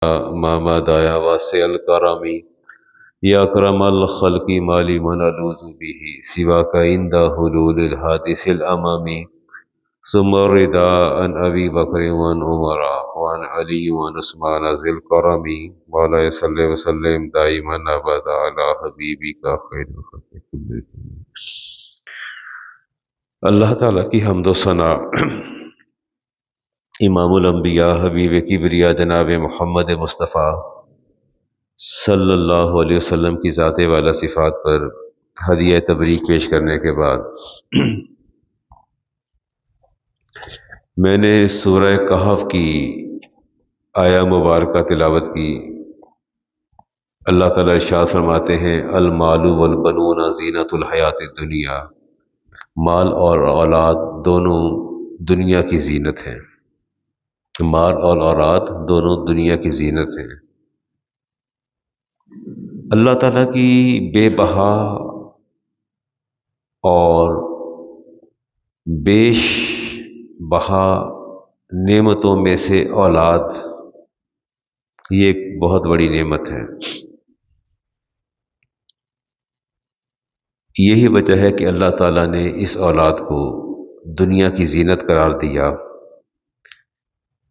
ما دایا واسع الکرم یا اکرم الخلق مالی من الوذ به سواک عند حلول الحادث الامم ثم الرضا عن ابی بکر وعن عمر وعن علی وعن عثمان ذی الکرم مولا صلی وسلم دائما ابدا علی حبیبک خیر الخلق کلهم۔ اللہ تعالیٰ کی حمد و ثنا امام الانبیاء حبیب کبریا جناب محمد مصطفیٰ صلی اللہ علیہ وسلم کی ذات والا صفات پر ہدیہ تبریک پیش کرنے کے بعد میں نے سورہ کہف کی آیا مبارکہ تلاوت کی۔ اللہ تعالیٰ ارشاد فرماتے ہیں المال والبنون زینت الحیات الدنیا، مال اور اولاد دونوں دنیا کی زینت ہیں، مال اور اولاد دونوں دنیا کی زینت ہیں۔ اللہ تعالیٰ کی بے بہا اور بیش بہا نعمتوں میں سے اولاد یہ ایک بہت بڑی نعمت ہے۔ یہی وجہ ہے کہ اللہ تعالیٰ نے اس اولاد کو دنیا کی زینت قرار دیا،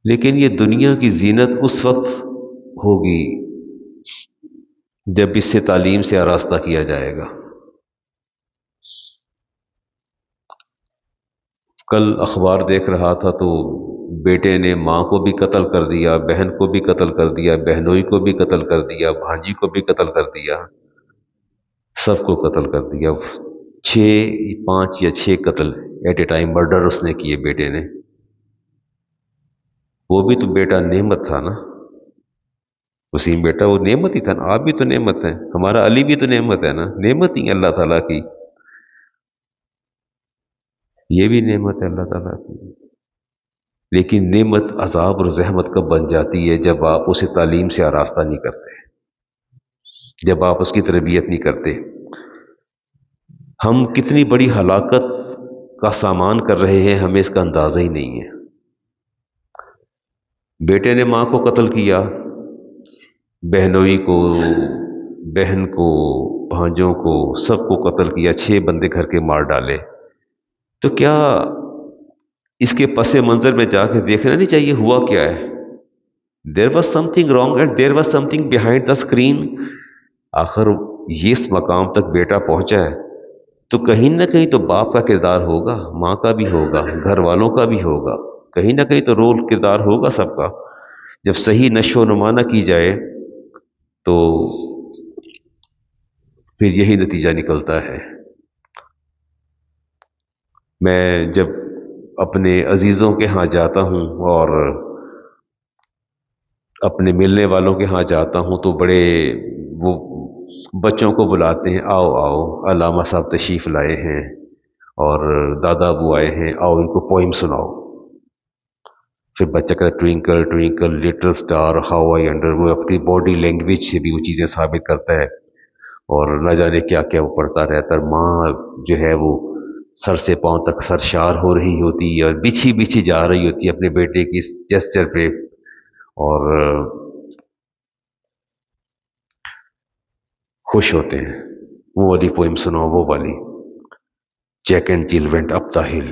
لیکن یہ دنیا کی زینت اس وقت ہوگی جب اس سے تعلیم سے آراستہ کیا جائے گا۔ کل اخبار دیکھ رہا تھا تو بیٹے نے ماں کو بھی قتل کر دیا، بہن کو بھی قتل کر دیا، بہنوئی کو بھی قتل کر دیا، بھانجی کو بھی قتل کر دیا، سب کو قتل کر دیا۔ 5 یا 6 قتل ایٹ اے ٹائم مرڈر اس نے کیے بیٹے نے۔ وہ بھی تو بیٹا نعمت تھا نا، وسیم بیٹا وہ نعمت ہی تھا نا، آپ بھی تو نعمت ہیں، ہمارا علی بھی تو نعمت ہے نا، نعمت ہی اللہ تعالیٰ کی، یہ بھی نعمت ہے اللہ تعالیٰ کی۔ لیکن نعمت عذاب اور زحمت کب بن جاتی ہے؟ جب آپ اسے تعلیم سے آراستہ نہیں کرتے، جب آپ اس کی تربیت نہیں کرتے۔ ہم کتنی بڑی ہلاکت کا سامان کر رہے ہیں، ہمیں اس کا اندازہ ہی نہیں ہے۔ بیٹے نے ماں کو قتل کیا، بہنوئی کو، بہن کو، بھانجوں کو، سب کو قتل کیا، 6 بندے گھر کے مار ڈالے۔ تو کیا اس کے پس منظر میں جا کے دیکھنا نہیں چاہیے ہوا کیا ہے؟ There was some thing wrong and there was some thing behind the screen. آخر یہ اس مقام تک بیٹا پہنچا ہے تو کہیں نہ کہیں تو باپ کا کردار ہوگا، ماں کا بھی ہوگا، گھر والوں کا بھی ہوگا، کہیں نہ کہیں تو رول کردار ہوگا سب کا۔ جب صحیح نشو و نما نہ کی جائے تو پھر یہی نتیجہ نکلتا ہے۔ میں جب اپنے عزیزوں کے ہاں جاتا ہوں اور اپنے ملنے والوں کے ہاں جاتا ہوں تو بڑے وہ بچوں کو بلاتے ہیں، آؤ آؤ علامہ صاحب تشریف لائے ہیں اور دادا ابو آئے ہیں، آؤ ان کو پوئم سناؤ۔ پھر بچہ کہتا ہے twinkle twinkle little star how I under, وہ اپنی باڈی لینگویج سے بھی وہ چیزیں ثابت کرتا ہے اور نہ جانے کیا کیا وہ پڑھتا رہتا ہے۔ ماں جو ہے وہ سر سے پاؤں تک سرشار ہو رہی ہوتی ہے اور بچھی بچھی جا رہی ہوتی ہے اپنے بیٹے کی اس جسچر پہ، اور خوش ہوتے ہیں۔ وہ والی پوئم سناؤ، وہ والی جیک اینڈ جل وینٹ اپ دا ہل،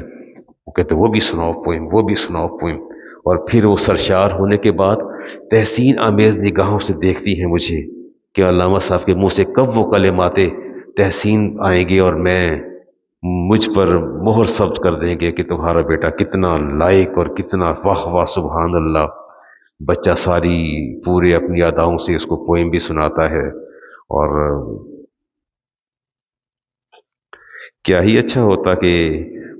وہ کہتے وہ بھی سناؤ پوئم، وہ بھی سناؤ پوئم۔ اور پھر وہ سرشار ہونے کے بعد تحسین آمیز نگاہوں سے دیکھتی ہیں مجھے کہ علامہ صاحب کے منہ سے کب وہ کلمات تحسین آئیں گے اور مجھ پر مہر ثبت کر دیں گے کہ تمہارا بیٹا کتنا لائق اور کتنا واہ واہ سبحان اللہ۔ بچہ ساری پورے اپنی اداؤں سے اس کو پوئم بھی سناتا ہے، اور کیا ہی اچھا ہوتا کہ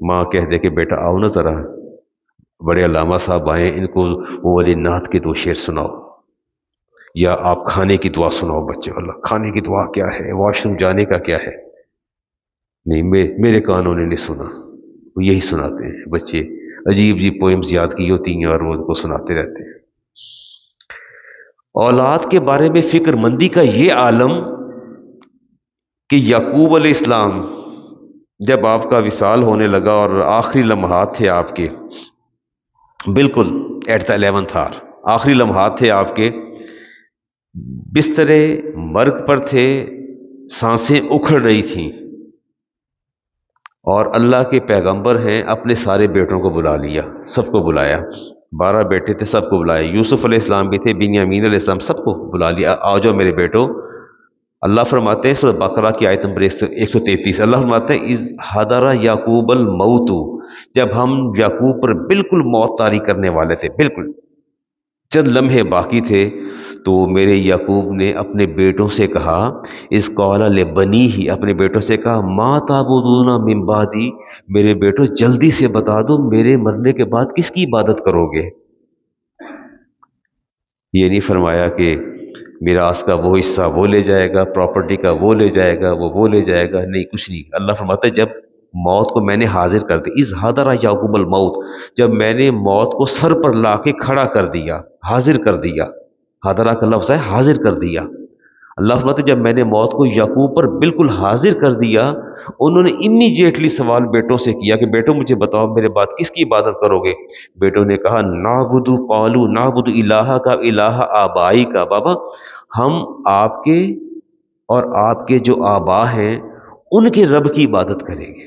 ماں کہہ دے کہ بیٹا آؤ نا ذرا، بڑے علامہ صاحب آئیں، ان کو وہ والی نعت کے 2 شعر سناؤ، یا آپ کھانے کی دعا سناؤ بچے۔ اللہ کھانے کی دعا کیا ہے، واش روم جانے کا کیا ہے؟ نہیں، میرے کانوں نے نہیں سنا، وہ یہی سناتے ہیں بچے، عجیب عجیب پوئمز یاد کی ہوتی ہیں اور وہ ان کو سناتے رہتے ہیں۔ اولاد کے بارے میں فکر مندی کا یہ عالم کہ یعقوب علیہ السلام جب آپ کا وصال ہونے لگا اور آخری لمحات تھے آپ کے، بالکل ایٹ دا 11th hour، آخری لمحات تھے آپ کے، بسترے مرگ پر تھے، سانسیں اکھڑ رہی تھیں، اور اللہ کے پیغمبر ہیں، اپنے سارے بیٹوں کو بلا لیا، سب کو بلایا، 12 بیٹے تھے، سب کو بلایا، یوسف علیہ السلام بھی تھے، بنیامین علیہ السلام، سب کو بلا لیا، آ جاؤ میرے بیٹو۔ اللہ فرماتے ہیں سورۃ بقرہ کی آیت نمبر 133، اللہ فرماتے ہیں اذ حضر یعقوب الموت، جب ہم یعقوب پر بالکل موت طاری کرنے والے تھے، بالکل چند لمحے باقی تھے، تو میرے یعقوب نے اپنے بیٹوں سے کہا، اس قال لبنی ہی، اپنے بیٹوں سے کہا، ما تعبدون من بعدی، میرے بیٹوں جلدی سے بتا دو میرے مرنے کے بعد کس کی عبادت کرو گے۔ یہ نہیں فرمایا کہ میراث کا وہ حصہ وہ لے جائے گا، پراپرٹی کا وہ لے جائے گا، وہ لے جائے گا، نہیں، کچھ نہیں۔ اللہ فرماتا ہے جب موت کو میں نے حاضر کر دیا، اذ حضر یعقوب الموت، جب میں نے موت کو سر پر لا کے کھڑا کر دیا، حاضر کر دیا، حضرہ کا لفظ ہے حاضر کر دیا۔ اللہ فرماتے جب میں نے موت کو یعقوب پر بالکل حاضر کر دیا، انہوں نے امیجیٹلی سوال بیٹوں سے کیا کہ بیٹوں مجھے بتاؤ میرے بعد کس کی عبادت کرو گے؟ بیٹوں نے کہا نعبد، قالوا نعبد الہ کا الہ آبائی کا، بابا ہم آپ کے اور آپ کے جو آبا ہیں ان کے رب کی عبادت کریں گے۔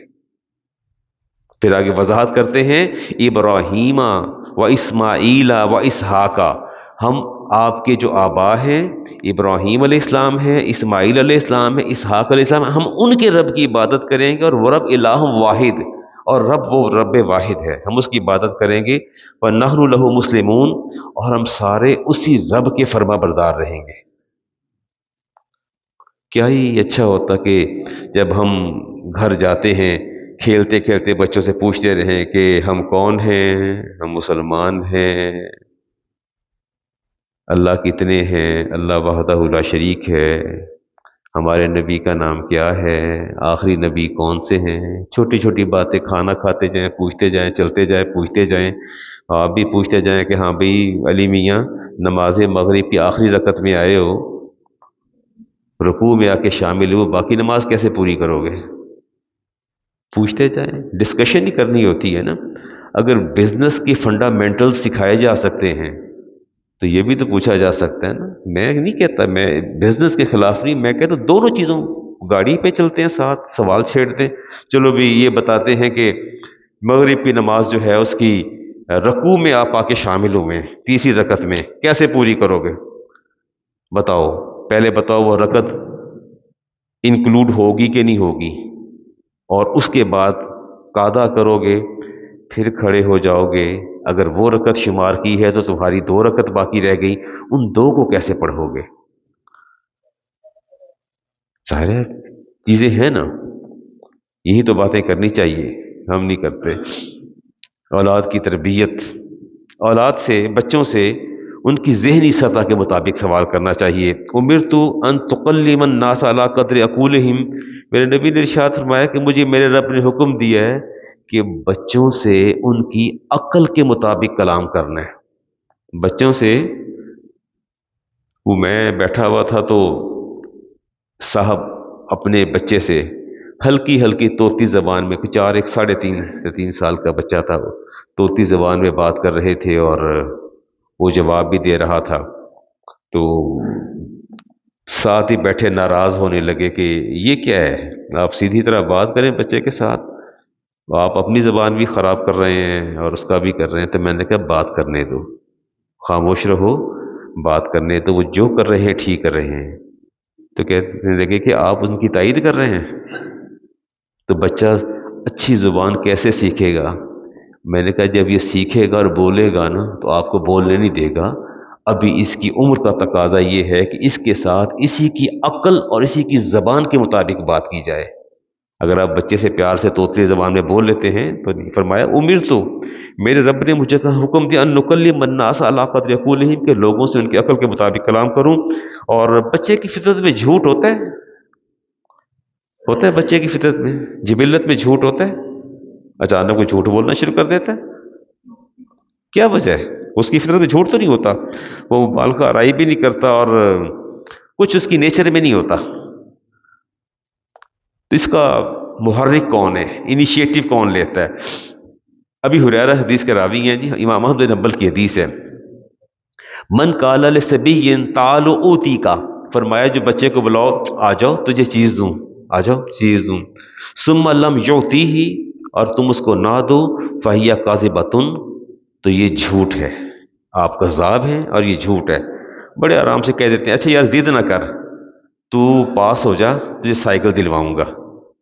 پھر آگے وضاحت کرتے ہیں ابراہیم و اسماعیل و اسحاقہ، ہم آپ کے جو آبا ہیں ابراہیم علیہ السلام ہے، اسماعیل علیہ السلام ہے، اسحاق علیہ السلام ہے، ہم ان کے رب کی عبادت کریں گے، اور وہ رب الہ واحد، اور رب وہ رب واحد ہے، ہم اس کی عبادت کریں گے، وَنَحْنُ لَهُ مُسْلِمُونَ، اور ہم سارے اسی رب کے فرما بردار رہیں گے۔ کیا ہی اچھا ہوتا کہ جب ہم گھر جاتے ہیں، کھیلتے کھیلتے بچوں سے پوچھتے رہیں کہ ہم کون ہیں، ہم مسلمان ہیں، اللہ کتنے ہیں، اللہ وحدہ لا شریک ہے، ہمارے نبی کا نام کیا ہے، آخری نبی کون سے ہیں، چھوٹی چھوٹی باتیں، کھانا کھاتے جائیں پوچھتے جائیں، چلتے جائیں پوچھتے جائیں، آپ بھی پوچھتے جائیں کہ ہاں بھئی علی میاں نماز مغرب کی آخری رکعت میں آئے ہو، رکوع میں آ کے شامل ہو، باقی نماز کیسے پوری کرو گے؟ پوچھتے جائیں، ڈسکشن ہی کرنی ہوتی ہے نا۔ اگر بزنس کی فنڈامنٹل سکھائے جا سکتے ہیں تو یہ بھی تو پوچھا جا سکتا ہے نا۔ میں نہیں کہتا، میں بزنس کے خلاف نہیں، میں کہتا دونوں چیزوں، گاڑی پہ چلتے ہیں ساتھ، سوال چھیڑتے ہیں، چلو بھی یہ بتاتے ہیں کہ مغرب کی نماز جو ہے اس کی رکوع میں آپ آ کے شامل ہوئے ہیں، تیسری رکعت میں کیسے پوری کرو گے؟ بتاؤ، پہلے بتاؤ وہ رکعت انکلوڈ ہوگی کہ نہیں ہوگی، اور اس کے بعد قاعدہ کرو گے، پھر کھڑے ہو جاؤ گے، اگر وہ رکعت شمار کی ہے تو تمہاری 2 رکعت باقی رہ گئی، ان 2 کو کیسے پڑھو گے؟ ظاہر ہے چیزیں ہیں نا، یہی تو باتیں کرنی چاہیے، ہم نہیں کرتے۔ اولاد کی تربیت، اولاد سے، بچوں سے ان کی ذہنی سطح کے مطابق سوال کرنا چاہیے۔ امرت ان تکلم الناس علی قدر عقولہم، میرے نبی نے ارشاد فرمایا کہ مجھے میرے رب نے حکم دیا ہے کہ بچوں سے ان کی عقل کے مطابق کلام کرنا ہے۔ بچوں سے، وہ میں بیٹھا ہوا تھا تو صاحب اپنے بچے سے ہلکی ہلکی طوطی زبان میں، کچھ 3 سال کا بچہ تھا، وہ طوطی زبان میں بات کر رہے تھے اور وہ جواب بھی دے رہا تھا، تو ساتھ ہی بیٹھے ناراض ہونے لگے کہ یہ کیا ہے، آپ سیدھی طرح بات کریں بچے کے ساتھ، آپ اپنی زبان بھی خراب کر رہے ہیں اور اس کا بھی کر رہے ہیں۔ تو میں نے کہا بات کرنے دو، خاموش رہو، بات کرنے دو، وہ جو کر رہے ہیں ٹھیک کر رہے ہیں۔ تو کہنے لگے کہ آپ ان کی تائید کر رہے ہیں، تو بچہ اچھی زبان کیسے سیکھے گا؟ میں نے کہا جب یہ سیکھے گا اور بولے گا نا تو آپ کو بولنے نہیں دے گا، ابھی اس کی عمر کا تقاضا یہ ہے کہ اس کے ساتھ اسی کی عقل اور اسی کی زبان کے مطابق بات کی جائے۔ اگر آپ بچے سے پیار سے طوطی زبان میں بول لیتے ہیں تو فرمایا امرت، میرے رب نے مجھے حکم دیا ان نکلم الناس علی قدر عقولہم، کہ لوگوں سے ان کی عقل کے مطابق کلام کروں۔ اور بچے کی فطرت میں جھوٹ ہوتا ہے بچے کی فطرت میں، جبلت میں جھوٹ ہوتا ہے، اچانک وہ جھوٹ بولنا شروع کر دیتا ہے، کیا وجہ ہے؟ اس کی فطرت میں جھوٹ تو نہیں ہوتا، وہ بال کا آرائی بھی نہیں کرتا اور کچھ اس کی نیچر میں نہیں ہوتا، تو اس کا محرک کون ہے، انیشیٹو کون لیتا ہے؟ ابھی ہریرہ حدیث کے راوی ہیں جی، امام احمد بن حنبل کی حدیث ہے، من قال لصبی تعالوا اوتی کا، فرمایا جو بچے کو بلاؤ آ جاؤ تجھے چیز دوں، آ جاؤ چیز دوں، ثم لم یعطیہ، اور تم اس کو نہ دو، فہی کاذبۃ، تو یہ جھوٹ ہے، آپ کذاب ہیں اور یہ جھوٹ ہے۔ بڑے آرام سے کہہ دیتے ہیں اچھا یار ضد نہ کر، تو پاس ہو جا تجھے سائیکل دلواؤں گا۔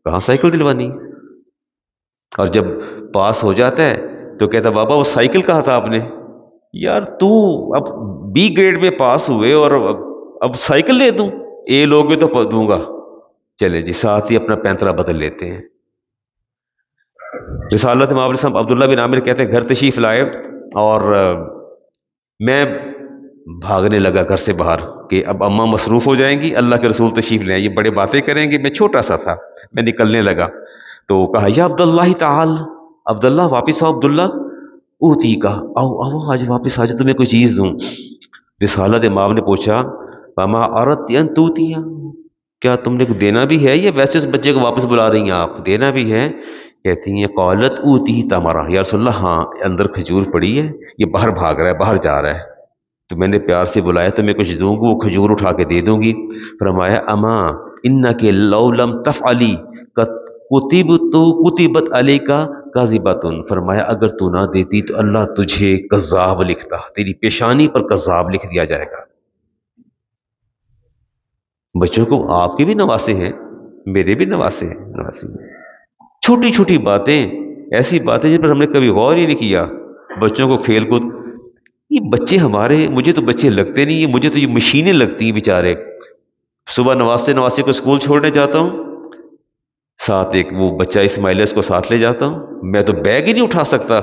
کہاں سائیکل دلوانی؟ اور جب پاس ہو جاتا ہے تو کہتا بابا وہ سائیکل کہا تھا آپ نے؟ یار تو اب بی گریڈ میں پاس ہوئے اور اب سائیکل دے دوں؟ اے لوگے تو دوں گا۔ چلے جی ساتھ ہی اپنا پینترا بدل لیتے ہیں۔ رسالت مآب علیہ السلام عبداللہ بن عامر کہتے ہیں گھر تشریف لائے اور میں بھاگنے لگا گھر سے باہر کہ اب اماں مصروف ہو جائیں گی، اللہ کے رسول تشریف لے آئیں، یہ بڑے باتیں کریں گے، میں چھوٹا سا تھا، میں نکلنے لگا تو کہا یا عبداللہ تعال، عبداللہ واپس آؤ، عبداللہ اوتی کا، آؤ آؤ آج واپس آ جاؤ تمہیں کوئی چیز دوں۔ رسالت امام نے پوچھا فما اردت ان توتیا، کیا تم نے کچھ دینا بھی ہے یا ویسے اس بچے کو واپس بلا رہی ہیں آپ؟ دینا بھی ہے؟ کہتی ہیں قالت اوتی تمرا، یا رسول اللہ ہاں اندر کھجور پڑی ہے، یہ باہر بھاگ رہا ہے، باہر جا رہا ہے، تو میں نے پیار سے بلایا تو میں کچھ دوں گی، وہ کھجور اٹھا کے دے دوں گی۔ فرمایا اما انک لو لم تفعلی کتبت علیک کاذبۃ، فرمایا اگر تو نہ دیتی تو اللہ تجھے کذاب لکھتا، تیری پیشانی پر کذاب لکھ دیا جائے گا۔ بچوں کو آپ کے بھی نواسے ہیں، میرے بھی نواسے ہیں، نواسے ہیں۔ چھوٹی چھوٹی باتیں، ایسی باتیں جن پر ہم نے کبھی غور ہی نہیں کیا۔ بچوں کو کھیل کود، یہ بچے ہمارے، مجھے تو بچے لگتے نہیں ہیں، مجھے تو یہ مشینیں لگتی ہیں بیچارے۔ صبح نواسے کو اسکول چھوڑنے جاتا ہوں، ساتھ ایک وہ بچہ اسماعیلس کو ساتھ لے جاتا ہوں، میں تو بیگ ہی نہیں اٹھا سکتا،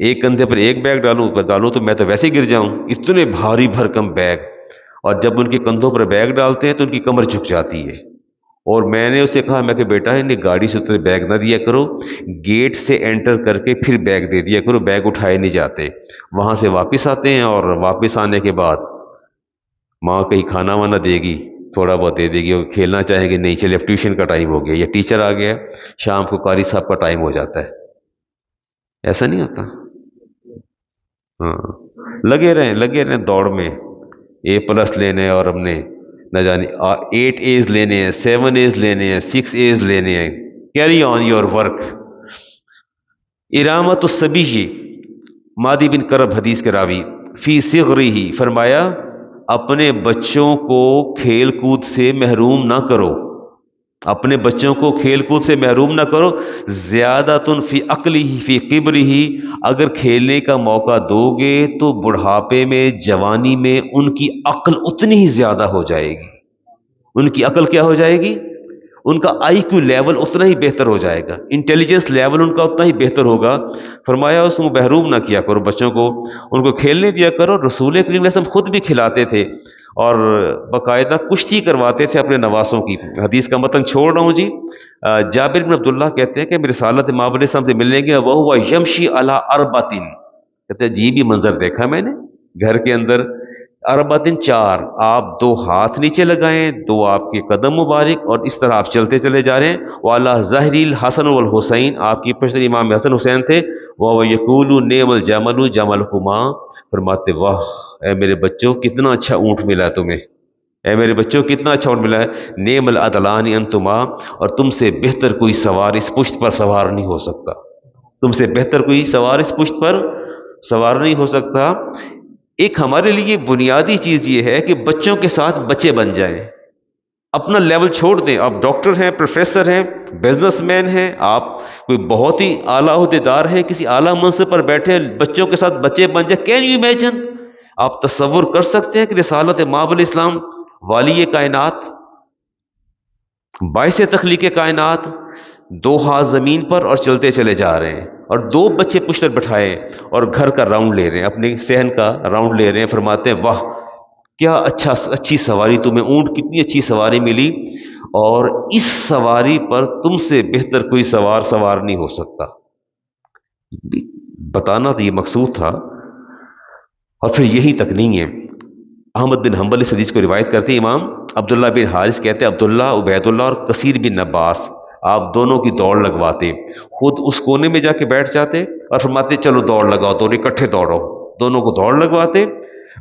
ایک کندھے پر ایک بیگ ڈالوں تو میں تو ویسے ہی گر جاؤں، اتنے بھاری بھرکم بیگ، اور جب ان کے کندھوں پر بیگ ڈالتے ہیں تو ان کی کمر جھک جاتی ہے۔ اور میں نے اسے کہا میں کہ بیٹا انہیں گاڑی سے اتنے بیگ نہ دیا کرو، گیٹ سے انٹر کر کے پھر بیگ دے دیا کرو، بیگ اٹھائے نہیں جاتے۔ وہاں سے واپس آتے ہیں اور واپس آنے کے بعد ماں کہیں کھانا وانا دے گی، تھوڑا بہت دے دے گی، اور کھیلنا چاہیں گے نہیں چلے اب ٹیوشن کا ٹائم ہو گیا یا ٹیچر آ گیا، شام کو قاری صاحب کا ٹائم ہو جاتا ہے۔ ایسا نہیں ہوتا؟ ہاں، لگے رہیں دوڑ میں، اے پلس لینے اور ہم نے نہ جانے 8 A's لینے ہیں، 7 A's لینے ہیں، 6 A's لینے ہیں، کیری آن یور ورک۔ ارامت الصبی، مادی بن کرب حدیث کے راوی، فی صغرہ، فرمایا اپنے بچوں کو کھیل کود سے محروم نہ کرو، اپنے بچوں کو کھیل کود سے محروم نہ کرو، زیادۃ فی عقلہ فی کبرہ، اگر کھیلنے کا موقع دو گے تو بڑھاپے میں، جوانی میں ان کی عقل اتنی ہی زیادہ ہو جائے گی۔ ان کی عقل کیا ہو جائے گی؟ ان کا آئی کیو لیول اتنا ہی بہتر ہو جائے گا، انٹیلیجنس لیول ان کا اتنا ہی بہتر ہوگا۔ فرمایا اس کو محروم نہ کیا کرو بچوں کو، ان کو کھیلنے دیا کرو۔ رسول کریم علیہ السلام خود بھی کھلاتے تھے اور باقاعدہ کشتی کرواتے تھے اپنے نواسوں کی۔ حدیث کا متن چھوڑ رہا ہوں جی۔ جابر بن عبداللہ کہتے ہیں کہ میرے رسالت امام علیہ السلام سے ملنے گیا، وہ ہوا یمشی علی اربعۃ، کہتے ہیں عجیب ہی منظر دیکھا میں نے گھر کے اندر، اربعۃ 4، آپ 2 ہاتھ نیچے لگائیں، 2 آپ کے قدم مبارک، اور اس طرح آپ چلتے چلے جا رہے ہیں، وعلی ظہری الحسن والحسین، آپ کی پشت امام حسن حسین تھے، وہ یقول نعم الجمل جملکما، فرماتے واہ اے میرے بچوں کتنا اچھا اونٹ ملا ہے تمہیں، اے میرے بچوں کتنا اچھا اونٹ ملا ہے، نعم العدلان انتما، اور تم سے بہتر کوئی سوار اس پشت پر سوار نہیں ہو سکتا، تم سے بہتر کوئی سوار اس پشت پر سوار نہیں ہو سکتا۔ ایک ہمارے لیے بنیادی چیز یہ ہے کہ بچوں کے ساتھ بچے بن جائیں، اپنا لیول چھوڑ دیں۔ آپ ڈاکٹر ہیں، پروفیسر ہیں، بزنس مین ہیں، آپ کوئی بہت ہی اعلیٰ عہدیدار ہیں، کسی اعلیٰ منصب پر بیٹھے، بچوں کے ساتھ بچے بن جائیں، کین یو امیجن؟ آپ تصور کر سکتے ہیں کہ رسالت مآب علیہ السلام والی کائنات، باعث تخلیق کائنات، 2 ہاتھ زمین پر اور چلتے چلے جا رہے ہیں، اور 2 بچے پشت پر بٹھائے اور گھر کا راؤنڈ لے رہے ہیں، اپنے صحن کا راؤنڈ لے رہے ہیں، فرماتے ہیں واہ کیا اچھی سواری تمہیں، اونٹ کتنی اچھی سواری ملی، اور اس سواری پر تم سے بہتر کوئی سوار نہیں ہو سکتا۔ بتانا تو یہ مقصود تھا، اور پھر یہی تک نہیں ہے۔ احمد بن حنبل اس حدیث کو روایت کرتے ہیں، امام عبداللہ بن حارث کہتے ہیں عبداللہ، عبید اللہ اور کثیر بن عباس، آپ دونوں کی دوڑ لگواتے، خود اس کونے میں جا کے بیٹھ جاتے اور فرماتے چلو دوڑ لگاؤ، دونوں اکٹھے دوڑو، دونوں کو دوڑ لگواتے،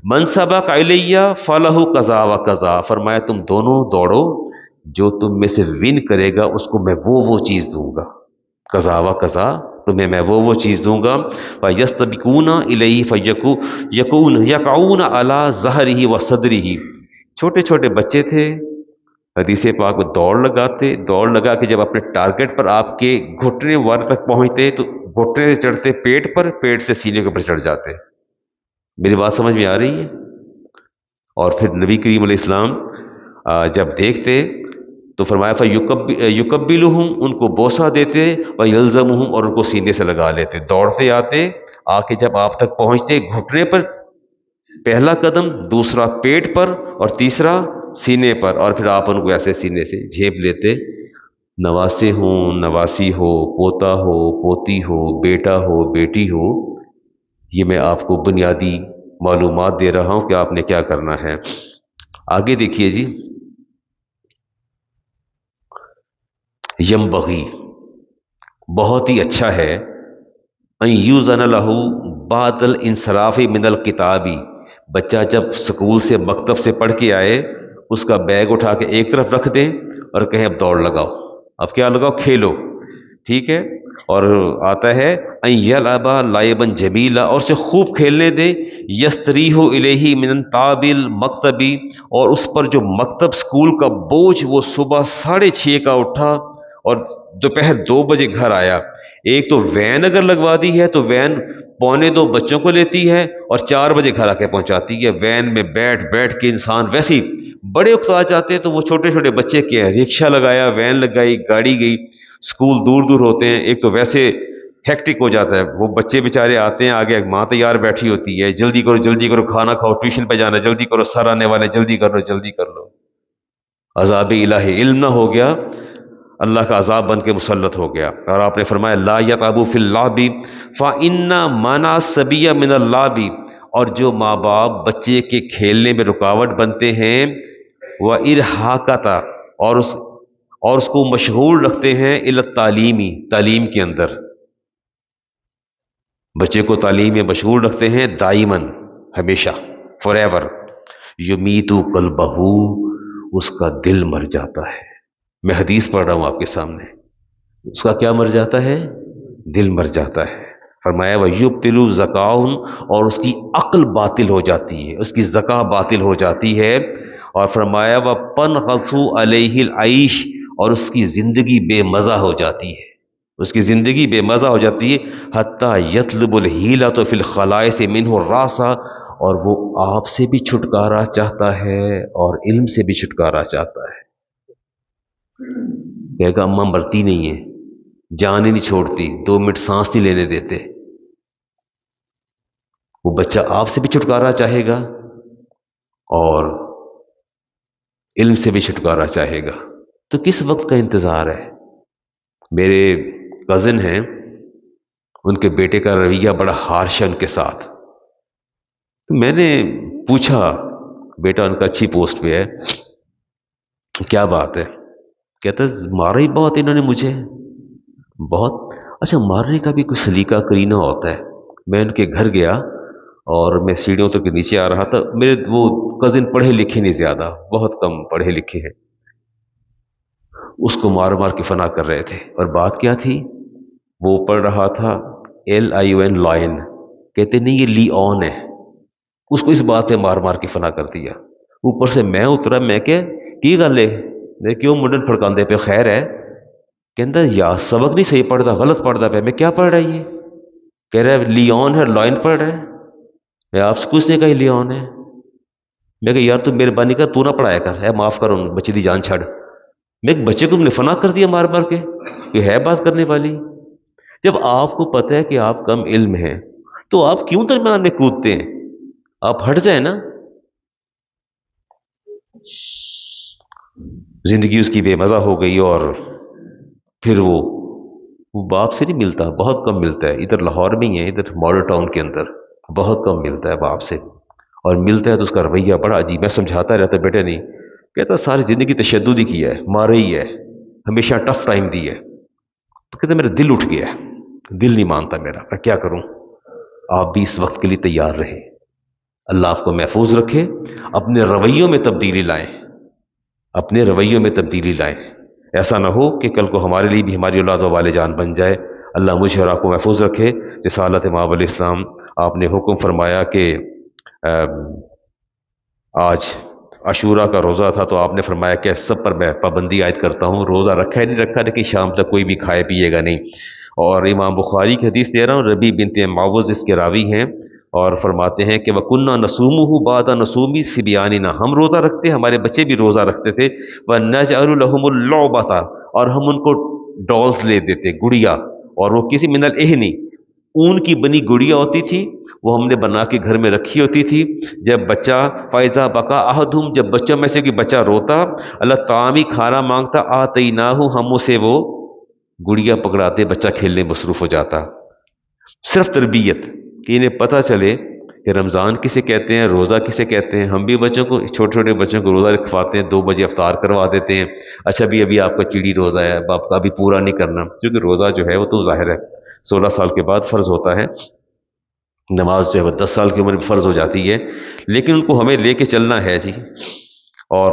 من سبق الیہ فلہ قضا و قضا، فرمایا تم دونوں دوڑو، جو تم میں سے ون کرے گا اس کو میں وہ چیز دوں گا، قضا و قضا، تمہیں میں وہ چیز دوں گا۔ فَيَسْتَبِقُونَ إِلَيْهِ يَقْعُونَ عَلَى ظَهْرِهِ وَصَدْرِهِ، چھوٹے چھوٹے بچے تھے، حدیث پاک میں دوڑ لگا کے جب اپنے ٹارگٹ پر آپ کے گھٹنے وار تک پہنچتے تو گھٹنے سے چڑھتے پیٹ پر، پیٹ سے سینے کے اوپر چڑھ جاتے۔ میری بات سمجھ میں آ رہی ہے؟ اور پھر نبی کریم علیہ السلام جب دیکھتے تو فرمایا فَيُقَبِّلُهُمْ، ان کو بوسہ دیتے، وَيَلْزَمُهُمْ، اور ان کو سینے سے لگا لیتے، دوڑتے آتے، آ کے جب آپ تک پہنچتے گھٹنے پر پہلا قدم، دوسرا پیٹ پر، اور تیسرا سینے پر، اور پھر آپ ان کو ایسے سینے سے جھیپ لیتے۔ نواسے ہوں، نواسی ہو، پوتا ہو، پوتی ہو، بیٹا ہو، بیٹی ہو، یہ میں آپ کو بنیادی معلومات دے رہا ہوں کہ آپ نے کیا کرنا ہے۔ آگے دیکھیے جی، ینبغی، بہت ہی اچھا ہے، ان یوزن لہ بعد الانصراف من الکتاب، بچہ جب سکول سے مکتب سے پڑھ کے آئے اس کا بیگ اٹھا کے ایک طرف رکھ دیں اور کہیں اب دوڑ لگاؤ، اب کیا لگاؤ، کھیلو، ٹھیک ہے، اور آتا ہے ان یلعب لعبا جمیلا، اور اسے خوب کھیلنے دے، یستریح الیہ من تعب المکتب، اور اس پر جو مکتب سکول کا بوجھ، وہ صبح 6:30 کا اٹھا اور دوپہر 2 بجے گھر آیا، ایک تو وین اگر لگوا دی ہے تو وین 1:45 بچوں کو لیتی ہے اور 4 بجے گھر آ کے پہنچاتی ہے، وین میں بیٹھ کے انسان ویسے ہی بڑے اکتا جاتے ہیں، تو وہ چھوٹے چھوٹے بچے کیا ہے، رکشہ لگایا، وین لگائی، گاڑی گئی، سکول دور دور ہوتے ہیں، ایک تو ویسے ہیکٹک ہو جاتا ہے، وہ بچے بیچارے آتے ہیں، آگے ماں تیار بیٹھی ہوتی ہے، جلدی کرو کھانا کھاؤ، ٹیوشن پہ جانا، جلدی کرو، سر آنے والے، جلدی کر لو۔ عذاب الہی، علم نہ ہو گیا، اللہ کا عذاب بن کے مسلط ہو گیا۔ اور آپ نے فرمایا لا یقعبوا فی اللعب فإن منع الصبی من اللعب، اور جو ماں باپ بچے کے کھیلنے میں رکاوٹ بنتے ہیں، وإرحاقۃ، اور اس کو مشغول رکھتے ہیں، الی التعلیمی، تعلیم کے اندر، بچے کو تعلیم میں مشغول رکھتے ہیں دائماً، ہمیشہ، فار ایور، یمیت قلبہ، اس کا دل مر جاتا ہے۔ میں حدیث پڑھ رہا ہوں آپ کے سامنے، اس کا کیا مر جاتا ہے؟ دل مر جاتا ہے۔ فرمایا وَيُبْطِلُ ذَكَاءٌ، اور اس کی عقل باطل ہو جاتی ہے، اس کی ذکا باطل ہو جاتی ہے۔ اور فرمایا وَتَنْغَصُ عَلَيْهِ الْعَيْشُ، اور اس کی زندگی بے مزہ ہو جاتی ہے، اس کی زندگی بے مزہ ہو جاتی ہے، حتیٰ یطلب الحیلۃ فی الخلائص منہ الراس، اور وہ آپ سے بھی چھٹکارا چاہتا ہے اور علم سے بھی چھٹکارا چاہتا ہے۔ کہے گا اماں مرتی نہیں ہے، جان ہی نہیں چھوڑتی، 2 منٹ سانس نہیں لینے دیتے۔ وہ بچہ آپ سے بھی چھٹکارا چاہے گا اور علم سے بھی چھٹکارا چاہے گا، تو کس وقت کا انتظار ہے؟ میرے کزن ہیں، ان کے بیٹے کا رویہ بڑا ہارش ہے ان کے ساتھ، تو میں نے پوچھا، بیٹا ان کا اچھی پوسٹ پہ ہے، کیا بات ہے؟ کہتا ہے مارا ہی بہت انہوں نے مجھے، بہت۔ اچھا، مارنے کا بھی کوئی سلیقہ کرینہ ہوتا ہے۔ میں ان کے گھر گیا اور میں سیڑھیوں تک کے نیچے آ رہا تھا، میرے وہ کزن پڑھے لکھے نہیں، زیادہ بہت کم پڑھے لکھے ہیں، اس کو مار مار کے فنا کر رہے تھے۔ اور بات کیا تھی؟ وہ پڑھ رہا تھا LION، لائن، کہتے نہیں یہ لی آن ہے، اس کو اس بات پہ مار مار کے فنا کر دیا۔ اوپر سے میں اترا، میں کہ کی گل ہے، میں کیوں منڈن پھڑکاندے پہ، خیر ہے؟ کہتا یا سبق نہیں صحیح پڑھتا، غلط پڑھتا پہ۔ میں کیا پڑھ رہا ہے یہ؟ کہہ رہا ہے لیون ہے، لائن پڑھ رہا ہے۔ میں آپ سے کچھ نے کہا لیون ہے؟ میں کہ یار تو مہربانی کر، تو نہ پڑھایا کر، ہے معاف کر، ان بچے دی جان چھڑ۔ میں ایک بچے کو تم نے فنا کر دیا مار مار کے، یہ ہے بات کرنے والی؟ جب آپ کو پتہ ہے کہ آپ کم علم ہیں تو آپ کیوں درمیان میں کودتے ہیں؟ آپ ہٹ جائیں نا۔ زندگی اس کی بے مزہ ہو گئی، اور پھر وہ باپ سے نہیں ملتا، بہت کم ملتا ہے، ادھر لاہور میں ہی ہے، ادھر ماڈل ٹاؤن کے اندر بہت کم ملتا ہے باپ سے، اور ملتا ہے تو اس کا رویہ بڑا عجیب۔ میں سمجھاتا رہتا بیٹے نہیں، کہتا ساری زندگی تشدد ہی کیا ہے، مارے ہی ہے، ہمیشہ ٹف ٹائم دی ہے۔ تو کہتا میرا دل اٹھ گیا ہے، دل نہیں مانتا میرا، میں کیا کروں؟ آپ بھی اس وقت کے لیے تیار رہے، اللہ آپ کو محفوظ رکھے. اپنے رویوں میں تبدیلی لائیں، اپنے رویوں میں تبدیلی لائیں. ایسا نہ ہو کہ کل کو ہمارے لیے بھی ہماری اولاد و بال جان بن جائے. اللہ مجھے اور آپ کو محفوظ رکھے. رسالت مآب علیہ السلام، آپ نے حکم فرمایا کہ آج عاشورہ کا روزہ تھا، تو آپ نے فرمایا کہ سب پر میں پابندی عائد کرتا ہوں. روزہ رکھا ہی نہیں رکھا، لیکن شام تک کوئی بھی کھائے پیے گا نہیں. اور امام بخاری کی حدیث دے رہا ہوں، ربیع بنت معوذ اس کے راوی ہیں، اور فرماتے ہیں کہ وَكُنَّا نَصُومُهُ بَعْدَ نُصُومِ صِبْيَانِنَا، ہم روزہ رکھتے، ہمارے بچے بھی روزہ رکھتے تھے. وَنَجْعَلُ لَهُمُ اللُّعْبَةَ، اور ہم ان کو ڈالز لے دیتے، گڑیا، اور وہ کسی من الإہنی، اون کی بنی گڑیا ہوتی تھی، وہ ہم نے بنا کے گھر میں رکھی ہوتی تھی. جب بچہ فائزہ بکا احدہم، جب بچوں میں سے کوئی بچہ روتا، اللہ طعامی کھانا مانگتا، آتیناہ، ہم اسے وہ گڑیا پکڑاتے، بچہ کھیلنے مصروف ہو جاتا. صرف تربیت کہ انہیں پتہ چلے کہ رمضان کسے کہتے ہیں، روزہ کسے کہتے ہیں. ہم بھی بچوں کو، چھوٹے چھوٹے بچوں کو روزہ رکھواتے ہیں، 2 بجے افطار کروا دیتے ہیں. اچھا بھی ابھی آپ کا چڑی روزہ ہے، اب آپ کا ابھی پورا نہیں کرنا، کیونکہ روزہ جو ہے وہ تو ظاہر ہے 16 سال کے بعد فرض ہوتا ہے. نماز جو ہے وہ 10 سال کی عمر میں فرض ہو جاتی ہے، لیکن ان کو ہمیں لے کے چلنا ہے جی. اور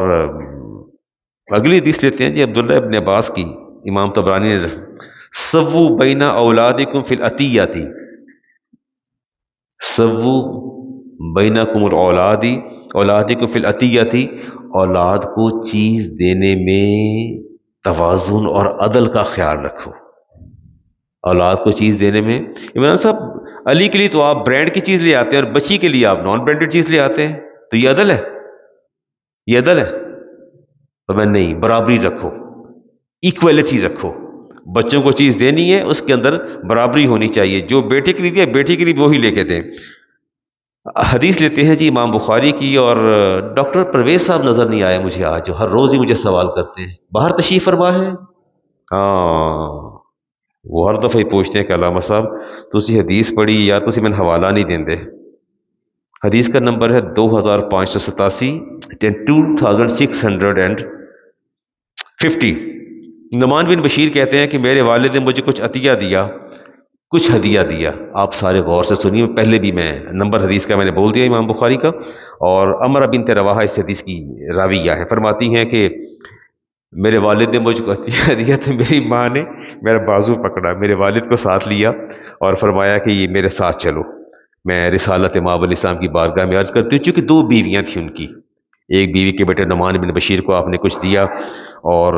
اگلی حدیث لیتے ہیں جی، عبداللہ ابن عباس کی، امام طبرانی نے، سووا بین اولادکم فی العطیۃ، سووا بینکم اولادکم فی العطیۃ، اولاد کو چیز دینے میں توازن اور عدل کا خیال رکھو. اولاد کو چیز دینے میں، عمران صاحب علی کے لیے تو آپ برانڈ کی چیز لے آتے ہیں، اور بچی کے لیے آپ نان برانڈڈ چیز لے آتے ہیں، تو یہ عدل ہے؟ یہ عدل ہے؟ تو میں نہیں، برابری رکھو، ایکویلٹی رکھو. بچوں کو چیز دینی ہے، اس کے اندر برابری ہونی چاہیے. جو بیٹے کے لیے دیا، بیٹی کے لیے وہی لے کے دیں. حدیث لیتے ہیں جی امام بخاری کی، اور ڈاکٹر پرویز صاحب نظر نہیں آئے مجھے آج، جو ہر روز ہی مجھے سوال کرتے ہیں. باہر تشریف فرما ہے؟ ہاں، وہ ہر دفعہ ہی پوچھتے ہیں کہ علامہ صاحب تسی حدیث پڑھی یا تسی میں حوالہ نہیں دیں دے. حدیث کا نمبر ہے 2587، 2650. نعمان بن بشیر کہتے ہیں کہ میرے والد نے مجھے کچھ عطیہ دیا، کچھ ہدیہ دیا. آپ سارے غور سے سنیے، پہلے بھی میں نمبر حدیث کا میں نے بول دیا امام بخاری کا. اور امرہ بنت رواحہ اس حدیث کی راویہ ہیں، فرماتی ہیں کہ میرے والد نے مجھ کو عطیہ دیا، تو میری ماں نے میرا بازو پکڑا، میرے والد کو ساتھ لیا اور فرمایا کہ یہ میرے ساتھ چلو. میں رسالت مآب علیہ السلام کی بارگاہ میں عرض کرتی ہوں، چونکہ 2 بیویاں تھیں ان کی. ایک بیوی کے بیٹے نعمان بن بشیر کو آپ نے کچھ دیا، اور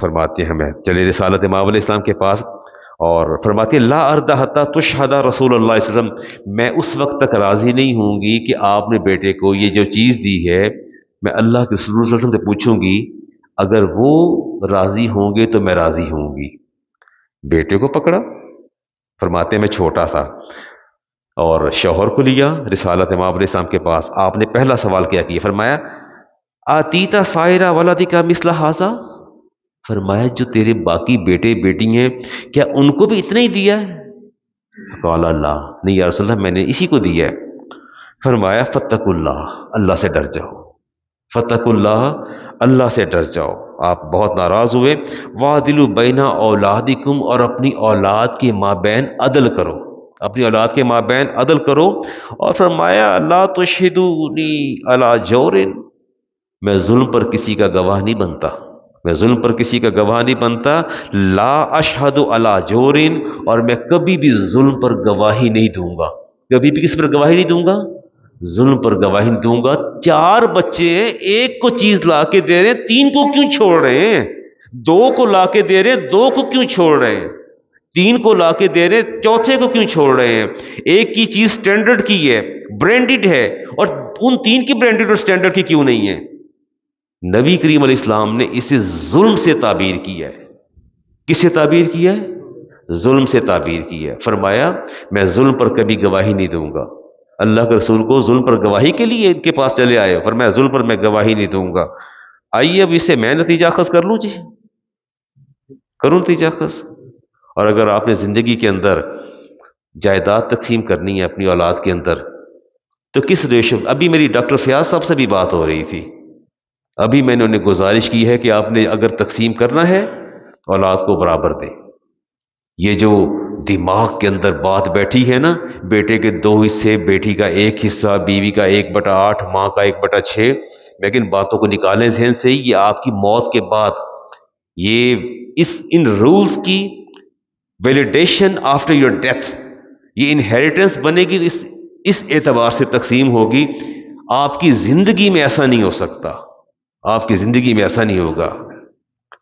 فرماتے ہیں میں چلے رسالت مآب علیہ السلام کے پاس، اور فرماتے ہیں لا ارضى حتى تشهد رسول اللہ صلی اللہ علیہ وسلم، میں اس وقت تک راضی نہیں ہوں گی کہ آپ نے بیٹے کو یہ جو چیز دی ہے، میں اللہ کے رسول صلی اللہ علیہ وسلم سے پوچھوں گی، اگر وہ راضی ہوں گے تو میں راضی ہوں گی. بیٹے کو پکڑا، فرماتے ہیں میں چھوٹا تھا، اور شوہر کو لیا رسالت مآب علیہ السلام کے پاس. آپ نے پہلا سوال کیا فرمایا آتیتا سائرہ ولدک مثل ھذا، فرمایا جو تیرے باقی بیٹے بیٹی ہیں کیا ان کو بھی اتنا ہی دیا ہے؟ قال اللہ، نہیں یا رسول اللہ میں نے اسی کو دیا ہے. فرمایا فتقوا اللہ، اللہ سے ڈر جاؤ، فتقوا اللہ، اللہ سے ڈر جاؤ. آپ بہت ناراض ہوئے. وعدلوا بین اولادکم، اور اپنی اولاد کے مابین عدل کرو، اپنی اولاد کے مابین عدل کرو. اور فرمایا لا تشہدونی علی جور، میں ظلم پر کسی کا گواہ نہیں بنتا، میں ظلم پر کسی کا گواہ نہیں بنتا. لا اشہد علی جور، اور میں کبھی بھی ظلم پر گواہی نہیں دوں گا، کبھی بھی کس پر گواہی نہیں دوں گا؟ ظلم پر گواہی نہیں دوں گا. 4 بچے ہیں، ایک کو چیز لا کے دے رہے ہیں، 3 کو کیوں چھوڑ رہے ہیں؟ 2 کو لا کے دے رہے ہیں، 2 کو کیوں چھوڑ رہے ہیں؟ 3 کو لا کے دے رہے ہیں، چوتھے کو کیوں چھوڑ رہے ہیں؟ ایک کی چیز سٹینڈرڈ کی ہے، برانڈڈ ہے، اور ان 3 کی برانڈڈ اور سٹینڈرڈ کی کیوں نہیں ہے؟ نبی کریم علیہ السلام نے اسے ظلم سے تعبیر کیا ہے. کس سے تعبیر کیا ہے؟ ظلم سے تعبیر کی ہے. فرمایا میں ظلم پر کبھی گواہی نہیں دوں گا. اللہ کے رسول کو ظلم پر گواہی کے لیے ان کے پاس چلے آئے، فرمایا ظلم پر میں گواہی نہیں دوں گا. آئیے اب اس سے میں نتیجہ اخذ کر لوں جی، کروں نتیجہ اخذ. اور اگر آپ نے زندگی کے اندر جائیداد تقسیم کرنی ہے اپنی اولاد کے اندر، تو کس ریشو؟ ابھی میری ڈاکٹر فیاض صاحب سے بھی بات ہو رہی تھی، ابھی میں نے انہیں گزارش کی ہے کہ آپ نے اگر تقسیم کرنا ہے اولاد کو برابر دیں. یہ جو دماغ کے اندر بات بیٹھی ہے نا، بیٹے کے 2 حصے، بیٹی کا 1 حصہ، بیوی کا 1/8، ماں کا 1/6، لیکن باتوں کو نکالیں ذہن سے ہی، یہ آپ کی موت کے بعد یہ ان رولز کی ویلیڈیشن آفٹر یور ڈیتھ، یہ انہیریٹنس بنے گی، اس اعتبار سے تقسیم ہوگی۔ آپ کی زندگی میں ایسا نہیں ہو سکتا، آپ کی زندگی میں ایسا نہیں ہوگا۔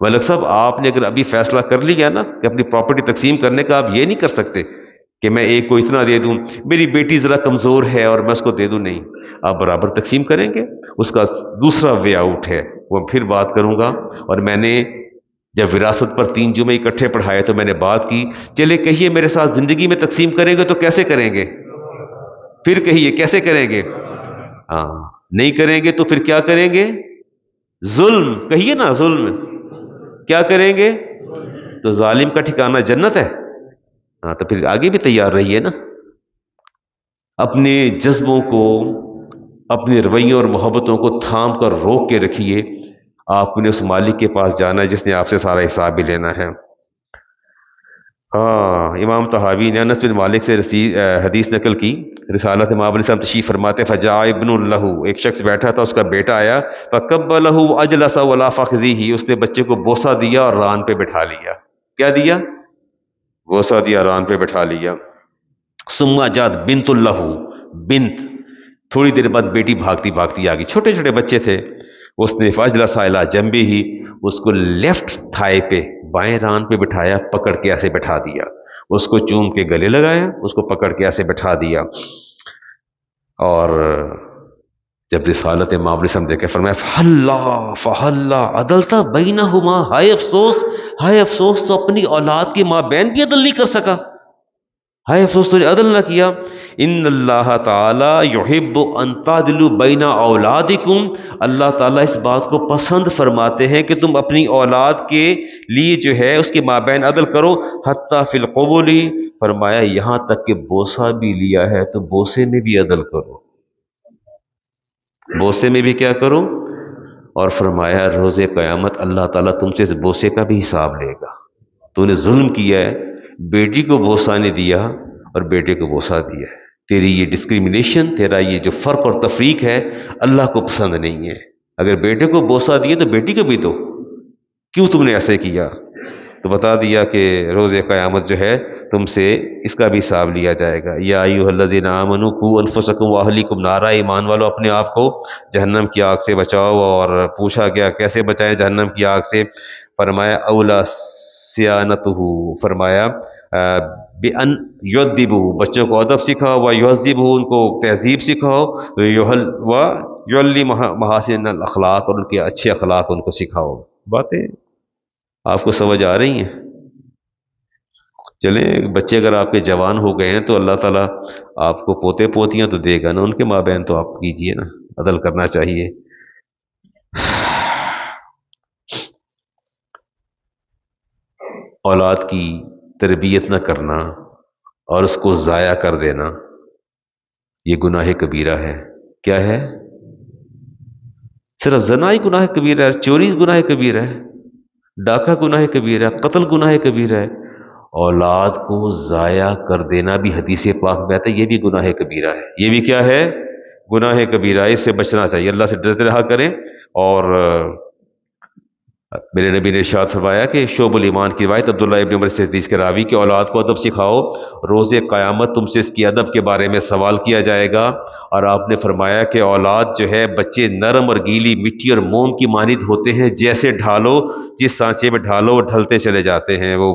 ملک صاحب، آپ نے اگر ابھی فیصلہ کر لیا نا کہ اپنی پراپرٹی تقسیم کرنے کا، آپ یہ نہیں کر سکتے کہ میں ایک کو اتنا دے دوں، میری بیٹی ذرا کمزور ہے اور میں اس کو دے دوں، نہیں، آپ برابر تقسیم کریں گے۔ اس کا دوسرا وے آؤٹ ہے، وہ پھر بات کروں گا۔ اور میں نے جب وراثت پر 3 جمعے اکٹھے پڑھائے تو میں نے بات کی، چلے کہیے میرے ساتھ زندگی میں تقسیم کریں گے تو کیسے کریں گے؟ پھر کہیے کیسے کریں گے؟ ہاں، نہیں کریں گے تو پھر کیا کریں گے؟ ظلم، کہیے نا، ظلم کیا کریں گے؟ تو ظالم کا ٹھکانہ جنت ہے؟ ہاں، تو پھر آگے بھی تیار رہیے نا۔ اپنے جذبوں کو، اپنے رویوں اور محبتوں کو تھام کر روک کے رکھیے۔ آپ نے اس مالک کے پاس جانا ہے جس نے آپ سے سارا حساب بھی لینا ہے۔ ہاں، امام طحاوی نے انس بن مالک سے حدیث نقل کی، رسالت امام علیہ السلام تشریف فرماتے، فجاء ابن لہ، ایک شخص بیٹھا تھا، اس کا بیٹا آیا، فقبلہ واجلس علی فخذہ، اس نے بچے کو بوسہ دیا اور ران پہ بٹھا لیا۔ کیا دیا؟ بوسہ دیا، ران پہ بٹھا لیا۔ ثم جاءت بنت لہ، بنت، تھوڑی دیر بعد بیٹی بھاگتی بھاگتی آ گئی، چھوٹے چھوٹے بچے تھے۔ اس نے فاجلس الی جنبہ، اس کو لیفٹ تھائی پہ، بائیں ران پہ بٹھایا، پکڑ کے ایسے بٹھا دیا، اس کو چوم کے گلے لگایا، اس کو پکڑ کے ایسے بٹھا دیا۔ اور جب رسالت امام علیہ السلام دیکھے، فرمایا فہلا عدلتا بینہما، ہائے افسوس، ہائے افسوس، تو اپنی اولاد کی ماں بہن بھی عدل نہیں کر سکا، ہائے افسوس تو نے عدل نہ کیا۔ ان اللہ تعالی یحب ان تعدلوا بین اولادکم، اللہ تعالیٰ اس بات کو پسند فرماتے ہیں کہ تم اپنی اولاد کے لیے جو ہے اس کے مابین عدل کرو، حتی فی القبول، فرمایا یہاں تک کہ بوسہ بھی لیا ہے تو بوسے میں بھی عدل کرو، بوسے میں بھی کیا کرو۔ اور فرمایا روز قیامت اللہ تعالیٰ تم سے اس بوسے کا بھی حساب لے گا، تو نے ظلم کیا ہے، بیٹی کو بوسہ نہیں دیا اور بیٹے کو بوسہ دیا ہے، تیری یہ ڈسکریمنیشن، تیرا یہ جو فرق اور تفریق ہے اللہ کو پسند نہیں ہے۔ اگر بیٹے کو بوسہ دیے تو بیٹی کو بھی دو، کیوں تم نے ایسے کیا؟ تو بتا دیا کہ روز قیامت جو ہے تم سے اس کا بھی حساب لیا جائے گا۔ یا ایھا الذین آمنوا قوا انفسکم واہلیکم نارا، ایمان والو اپنے آپ کو جہنم کی آگ سے بچاؤ۔ اور پوچھا گیا کیسے بچائیں جہنم کی آگ سے؟ فرمایا اولا صیانتہ، فرمایا بأن یؤدبوا، بچوں کو ادب سکھاؤ، ویہذبوا، ان کو تہذیب سکھاؤ، ویعلم محاسن الاخلاق، اور ان کے اچھے اخلاق ان کو سکھاؤ۔ باتیں آپ کو سمجھ آ رہی ہیں؟ چلیں، بچے اگر آپ کے جوان ہو گئے ہیں تو اللہ تعالیٰ آپ کو پوتے پوتیاں تو دے گا نا، ان کے مابین تو آپ کیجئے نا، عدل کرنا چاہیے۔ اولاد کی تربیت نہ کرنا اور اس کو ضائع کر دینا، یہ گناہ کبیرہ ہے۔ کیا ہے؟ صرف زنا ہی گناہ کبیرہ ہے، چوری گناہ کبیرہ ہے، ڈاکہ گناہ کبیرہ ہے، قتل گناہ کبیرہ ہے، اولاد کو ضائع کر دینا بھی حدیث پاک میں آتا ہے، یہ بھی گناہ کبیرہ ہے۔ یہ بھی کیا ہے؟ گناہ کبیرہ ہے، اس سے بچنا چاہیے، اللہ سے ڈرتے رہا کریں۔ اور میرے نبی نے ارشاد فرمایا کہ شعب الایمان کی روایت عبداللہ ابن عمر سے حدیث کے راوی کہ اولاد کو ادب سکھاؤ، روز قیامت تم سے اس کی ادب کے بارے میں سوال کیا جائے گا۔ اور آپ نے فرمایا کہ اولاد جو ہے، بچے نرم اور گیلی مٹی اور موم کی مانند ہوتے ہیں، جیسے ڈھالو، جس سانچے میں ڈھالو وہ ڈھلتے چلے جاتے ہیں۔ وہ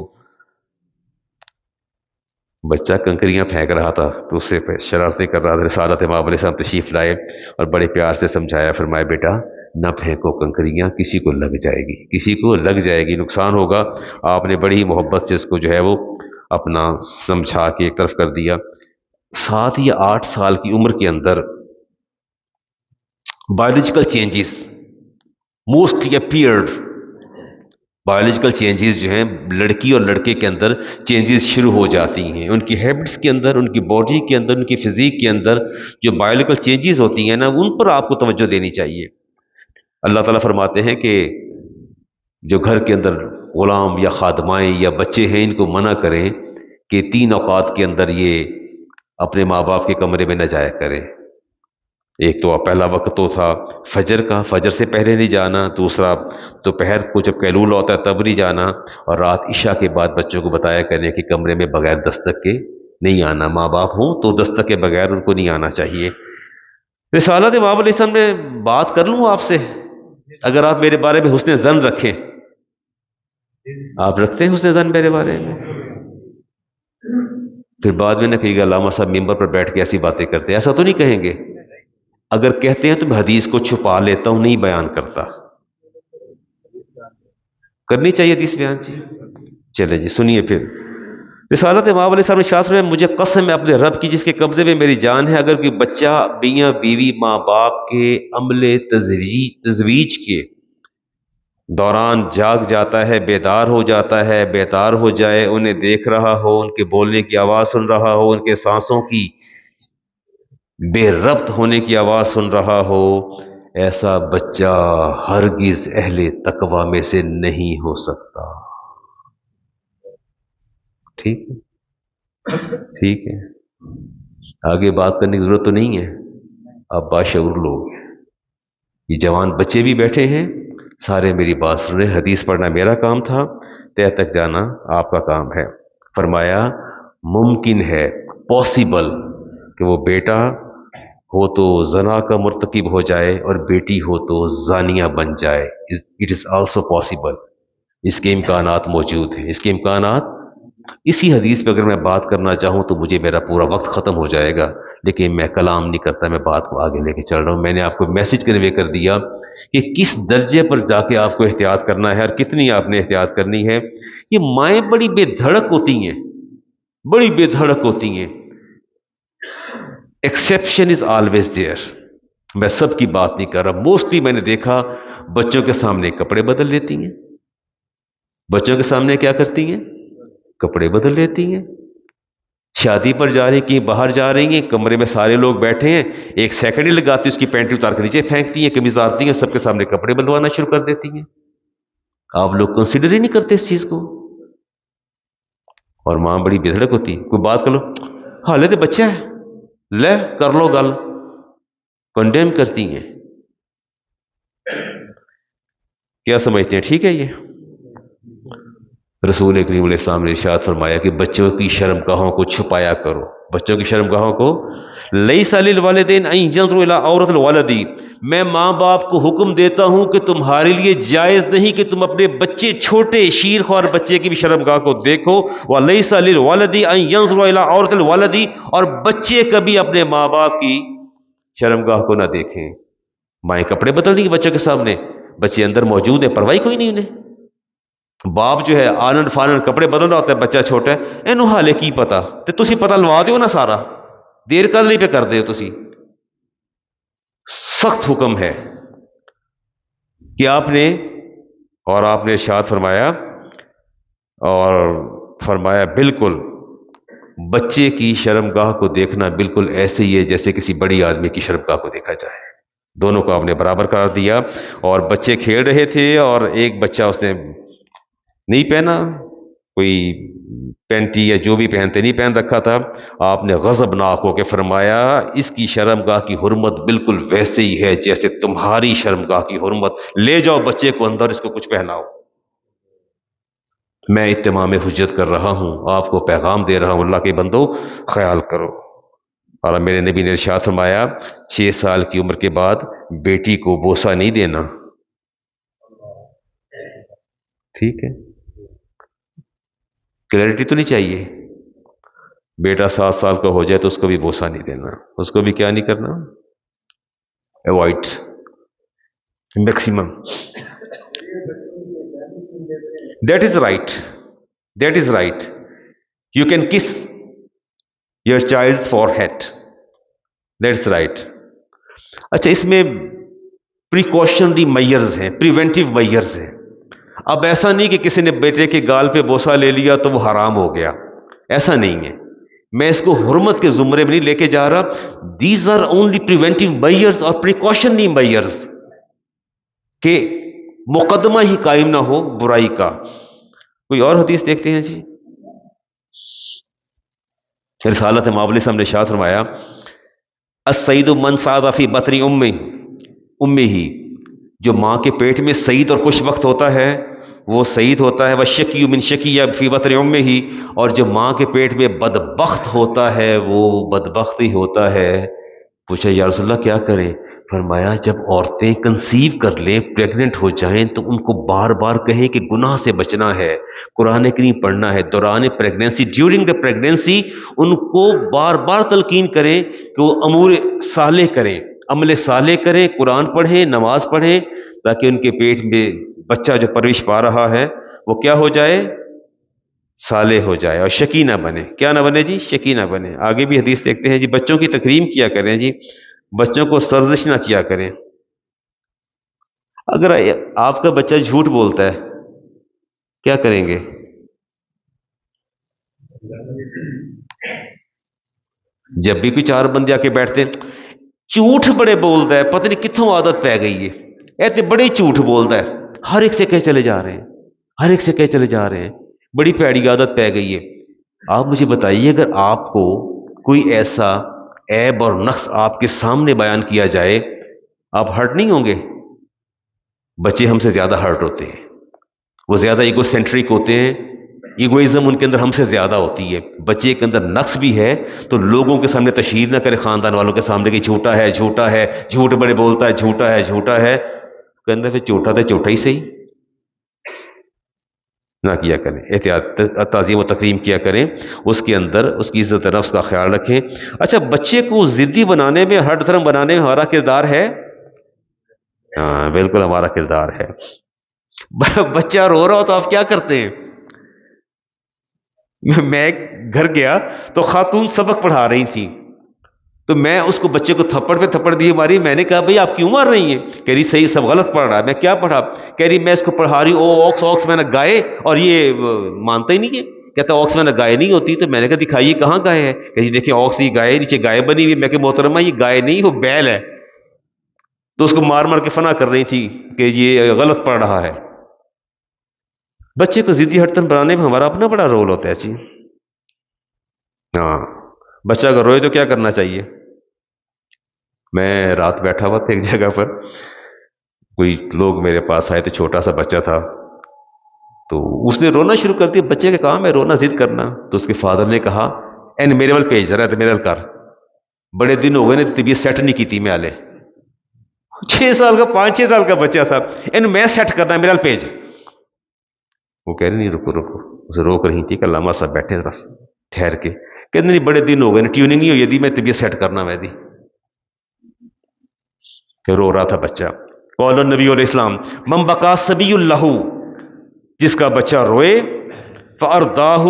بچہ کنکریاں پھینک رہا تھا تو اس سے شرارتیں کر رہا تھا، رسالت امام علیہ السلام تشریف لائے اور بڑے پیار سے سمجھایا، فرمایا بیٹا نہ پھینکو کنکریاں، کسی کو لگ جائے گی، کسی کو لگ جائے گی، نقصان ہوگا۔ آپ نے بڑی ہی محبت سے اس کو جو ہے وہ اپنا سمجھا کے ایک طرف کر دیا۔ 7 یا 8 سال کی عمر کے اندر biological changes mostly appeared, biological changes جو ہیں لڑکی اور لڑکے کے اندر چینجز شروع ہو جاتی ہیں، ان کی ہیبٹس کے اندر، ان کی باڈی کے اندر، ان کی فزیک کے اندر جو بایولوجیکل چینجز ہوتی ہیں نا، ان پر آپ کو توجہ دینی چاہیے۔ اللہ تعالیٰ فرماتے ہیں کہ جو گھر کے اندر غلام یا خادمائیں یا بچے ہیں، ان کو منع کریں کہ 3 اوقات کے اندر یہ اپنے ماں باپ کے کمرے میں نہ جایا کرے. ایک تو پہلا وقت تو تھا فجر کا، فجر سے پہلے نہیں جانا. دوسرا دوپہر کو جب قیلول ہوتا ہے تب نہیں جانا. اور رات عشاء کے بعد بچوں کو بتایا کریں کہ کمرے میں بغیر دستک کے نہیں آنا. ماں باپ ہوں تو دستک کے بغیر ان کو نہیں آنا چاہیے. رسالت امام علیہ السلام میں بات کر لوں آپ سے، اگر آپ میرے بارے میں حسن ظن رکھیں. آپ رکھتے ہیں حسن ظن میرے بارے میں؟ پھر بعد میں نہ کہیے گا علامہ صاحب ممبر پر بیٹھ کے ایسی باتیں کرتے ہیں. ایسا تو نہیں کہیں گے. اگر کہتے ہیں تو میں حدیث کو چھپا لیتا ہوں، نہیں بیان کرتا. کرنی چاہیے حدیث بیان جی. چلے جی سنیے پھر. رسالت امام علیہ السلام ارشاد فرمایا مجھے قسم ہے اپنے رب کی جس کے قبضے میں میری جان ہے، اگر کوئی بچہ میاں بیوی ماں باپ کے عمل تزویج کے دوران جاگ جاتا ہے، بیدار ہو جاتا ہے، بیدار ہو جائے، انہیں دیکھ رہا ہو، ان کے بولنے کی آواز سن رہا ہو، ان کے سانسوں کی بے ربط ہونے کی آواز سن رہا ہو، ایسا بچہ ہرگز اہل تقوی میں سے نہیں ہو سکتا. ٹھیک ہے، ٹھیک ہے. آگے بات کرنے کی ضرورت تو نہیں ہے. آپ باشعور لوگ ہیں. یہ جوان بچے بھی بیٹھے ہیں، سارے میری بات سن رہے ہیں. حدیث پڑھنا میرا کام تھا، طے تک جانا آپ کا کام ہے. فرمایا ممکن ہے، پاسبل، کہ وہ بیٹا ہو تو زنا کا مرتکب ہو جائے اور بیٹی ہو تو زانیہ بن جائے. It is also possible. اس کے امکانات موجود ہیں. اس کے امکانات اسی حدیث پہ اگر میں بات کرنا چاہوں تو مجھے میرا پورا وقت ختم ہو جائے گا، لیکن میں کلام نہیں کرتا، میں بات کو آگے لے کے چل رہا ہوں. میں نے آپ کو میسج کنوے کر دیا کہ کس درجے پر جا کے آپ کو احتیاط کرنا ہے اور کتنی آپ نے احتیاط کرنی ہے. یہ مائیں بڑی بے دھڑک ہوتی ہیں، بڑی بے دھڑک ہوتی ہیں. Exception is always there. میں سب کی بات نہیں کر رہا. موسٹلی میں نے دیکھا بچوں کے سامنے کپڑے بدل لیتی ہیں. بچوں کے سامنے کیا کرتی ہیں؟ کپڑے بدل لیتی ہیں. شادی پر جا رہی ہیں، کہیں باہر جا رہی ہیں، کمرے میں سارے لوگ بیٹھے ہیں، ایک سیکنڈ ہی لگاتی اس کی پینٹ اتار کے نیچے پھینکتی ہیں، قمیض اتارتی ہیں، سب کے سامنے کپڑے بدلوانا شروع کر دیتی ہیں. آپ لوگ کنسیڈر ہی نہیں کرتے اس چیز کو. اور ماں بڑی بے دھڑک ہوتی، کوئی بات کر لو حالت بچہ ہے، لے کر لو گل، کنڈیم کرتی ہیں. کیا سمجھتے ہیں ٹھیک ہے یہ؟ رسول کریم علیہ السلام نے ارشاد فرمایا کہ بچوں کی شرمگاہوں کو چھپایا کرو. بچوں کی شرمگاہوں کو لیس للوالدین ان ينظروا الى عورت الولد. میں ماں باپ کو حکم دیتا ہوں کہ تمہارے لیے جائز نہیں کہ تم اپنے بچے چھوٹے شیر خوار بچے کی بھی شرمگاہ کو دیکھو. ولیس للولد ان ينظروا الى عورت الولد. اور بچے کبھی اپنے ماں باپ کی شرمگاہ کو نہ دیکھیں. مائیں کپڑے بدل دیں بچوں کے سامنے، بچے اندر موجود ہیں، پرواہی کوئی نہیں انہیں. باپ جو ہے آنن فانن کپڑے بدل رہا ہوتا ہے، بچہ چھوٹا ہے، اینو حالے کی پتا تے تسی پتا لوا دیو نا سارا. دیر کر نہیں پہ کر دے تسی. سخت حکم ہے کہ آپ نے، اور آپ نے ارشاد فرمایا، اور فرمایا بالکل بچے کی شرمگاہ کو دیکھنا بالکل ایسے ہی ہے جیسے کسی بڑی آدمی کی شرمگاہ کو دیکھا جائے. دونوں کو آپ نے برابر قرار دیا. اور بچے کھیل رہے تھے اور ایک بچہ اس نے نہیں پہنا، کوئی پینٹی یا جو بھی پہنتے نہیں پہن رکھا تھا. آپ نے غضبناک ہو کے فرمایا اس کی شرمگاہ کی حرمت بالکل ویسے ہی ہے جیسے تمہاری شرمگاہ کی حرمت. لے جاؤ بچے کو اندر، اس کو کچھ پہناؤ. میں اتمام حجت کر رہا ہوں، آپ کو پیغام دے رہا ہوں، اللہ کے بندو خیال کرو. اور میرے نبی نے ارشاد فرمایا 6 سال کی عمر کے بعد بیٹی کو بوسہ نہیں دینا. ٹھیک ہے، کلیئرٹی تو نہیں چاہیے. بیٹا 7 سال کا ہو جائے تو اس کو بھی بوسہ نہیں دینا، اس کو بھی کیا نہیں کرنا، avoid maximum. That is right, that is right. You can کس یور چائلڈ's forehead. That's right. اچھا، اس میں پریکاشنری میئرز ہیں، پریونٹیو میئرز ہیں. اب ایسا نہیں کہ کسی نے بیٹے کے گال پہ بوسہ لے لیا تو وہ حرام ہو گیا، ایسا نہیں ہے. میں اس کو حرمت کے زمرے میں نہیں لے کے جا رہا. These are only preventive measures اور پریکاشنری میئرز، کہ مقدمہ ہی قائم نہ ہو برائی کا. کوئی اور حدیث دیکھتے ہیں جی. رسالت مابلی سے ہم نے ارشاد فرمایا السعید من سعد فی بطن امہ ہی، جو ماں کے پیٹ میں سعید اور خوش وقت ہوتا ہے وہ سعید ہوتا ہے، والشقی من شقی فی بطن امہ ہی، اور جو ماں کے پیٹ میں بدبخت ہوتا ہے وہ بدبخت ہی ہوتا ہے۔ پوچھا یا رسول اللہ کیا کریں؟ فرمایا جب عورتیں کنسیو کر لیں، پریگننٹ ہو جائیں، تو ان کو بار بار کہیں کہ گناہ سے بچنا ہے، قرآن کریم پڑھنا ہے، دوران پریگننسی ڈیورنگ دا پریگننسی ان کو بار بار تلقین کریں کہ وہ امور صالح کریں، عمل صالح کریں، قرآن پڑھیں، نماز پڑھیں، تاکہ ان کے پیٹ میں بچہ جو پرورش پا رہا ہے وہ کیا ہو جائے؟ صالح ہو جائے اور شقی نہ بنے۔ کیا نہ بنے جی؟ شقی نہ بنے۔ آگے بھی حدیث دیکھتے ہیں جی، بچوں کی تکریم کیا کریں جی، بچوں کو سرزش نہ کیا کریں۔ اگر آپ کا بچہ جھوٹ بولتا ہے کیا کریں گے؟ جب بھی کوئی چار بندے آ کے بیٹھتے ہیں، جھوٹ بڑے بولتا ہے، پتہ نہیں کتوں عادت پہ گئی ہے، ایسے بڑے جھوٹ بولتا ہے، ہر ایک سے کہے چلے جا رہے ہیں، ہر ایک سے کہے چلے جا رہے ہیں، بڑی پیڑی عادت پہ گئی ہے۔ آپ مجھے بتائیے اگر آپ کو کوئی ایسا عیب اور نقص آپ کے سامنے بیان کیا جائے، آپ ہرٹ نہیں ہوں گے؟ بچے ہم سے زیادہ ہرٹ ہوتے ہیں، وہ زیادہ ایگو سینٹرک ہوتے ہیں، ایگوئزم ان کے اندر ہم سے زیادہ ہوتی ہے۔ بچے کے اندر نقص بھی ہے تو لوگوں کے سامنے تشہیر نہ کرے، خاندان والوں کے سامنے کہ جھوٹا ہے، جھوٹا ہے، جھوٹ بڑے بولتا ہے، جھوٹا ہے، جھوٹا ہے، کہنے پھر جھوٹا تو جھوٹا ہی صحیح نہ کیا کریں۔ احتیاط، تعظیم و تکریم کیا کریں، اس کے اندر اس کی عزت نفس کا خیال رکھیں۔ اچھا، بچے کو ضدی بنانے میں، ہر دھرم بنانے میں ہمارا کردار ہے؟ ہاں بالکل ہمارا کردار ہے۔ بچہ رو رہا ہو تو آپ کیا کرتے ہیں؟ میں گھر گیا تو خاتون سبق پڑھا رہی تھی، تو میں اس کو بچے کو تھپڑ پہ تھپڑ دیے ماری۔ میں نے کہا بھئی آپ کیوں مار رہی ہیں؟ کہہ رہی صحیح، سب غلط پڑھ رہا ہے۔ میں کیا پڑھا؟ کہہ رہی میں اس کو پڑھا رہی ہوں اوکس اوکس میں نے گائے، اور یہ مانتا ہی نہیں ہے، کہتا اوکس میں نے گائے نہیں ہوتی۔ تو میں نے کہا دکھائیے کہاں گائے ہے؟ کہ دیکھیں اوکس یہ گائے، نیچے گائے بنی ہوئی۔ میں کہ محترمہ یہ گائے نہیں، وہ بیل ہے۔ تو اس کو مار مار کے فنا کر رہی تھی کہ یہ غلط پڑھ رہا ہے۔ بچے کو ضدی ہٹن بنانے میں ہمارا اپنا بڑا رول ہوتا ہے جی۔ ہاں، بچہ اگر روئے تو کیا کرنا چاہیے؟ میں رات بیٹھا ہوا تھا ایک جگہ پر، کوئی لوگ میرے پاس آئے، تو چھوٹا سا بچہ تھا، تو اس نے رونا شروع کر دیا۔ بچے کا کام ہے رونا، ضد کرنا۔ تو اس کے فادر نے کہا این میرے وال بھیج رہا ہے، میرے وال کر، بڑے دن ہو گئے نے طبیعت سیٹ نہیں کی تھی میں آلے۔ 6 سال کا، 5-6 سال کا بچہ تھا، این میں سیٹ کرنا ہے، میرے وال بھیج۔ وہ کہہ رہے نہیں رکو رکو، اسے روک رہی تھی کہ علامہ صاحب بیٹھے ذرا ٹھہر کے، کہتے نہیں بڑے دن ہو گئے، ٹیوننگ نہیں ہوئی دی، میں طبیعت سیٹ کرنا میں دی۔ کہ رو رہا تھا بچہ۔ قول النبی علیہ السلام من بقا سبی اللہ، جس کا بچہ روئے، فارداہ،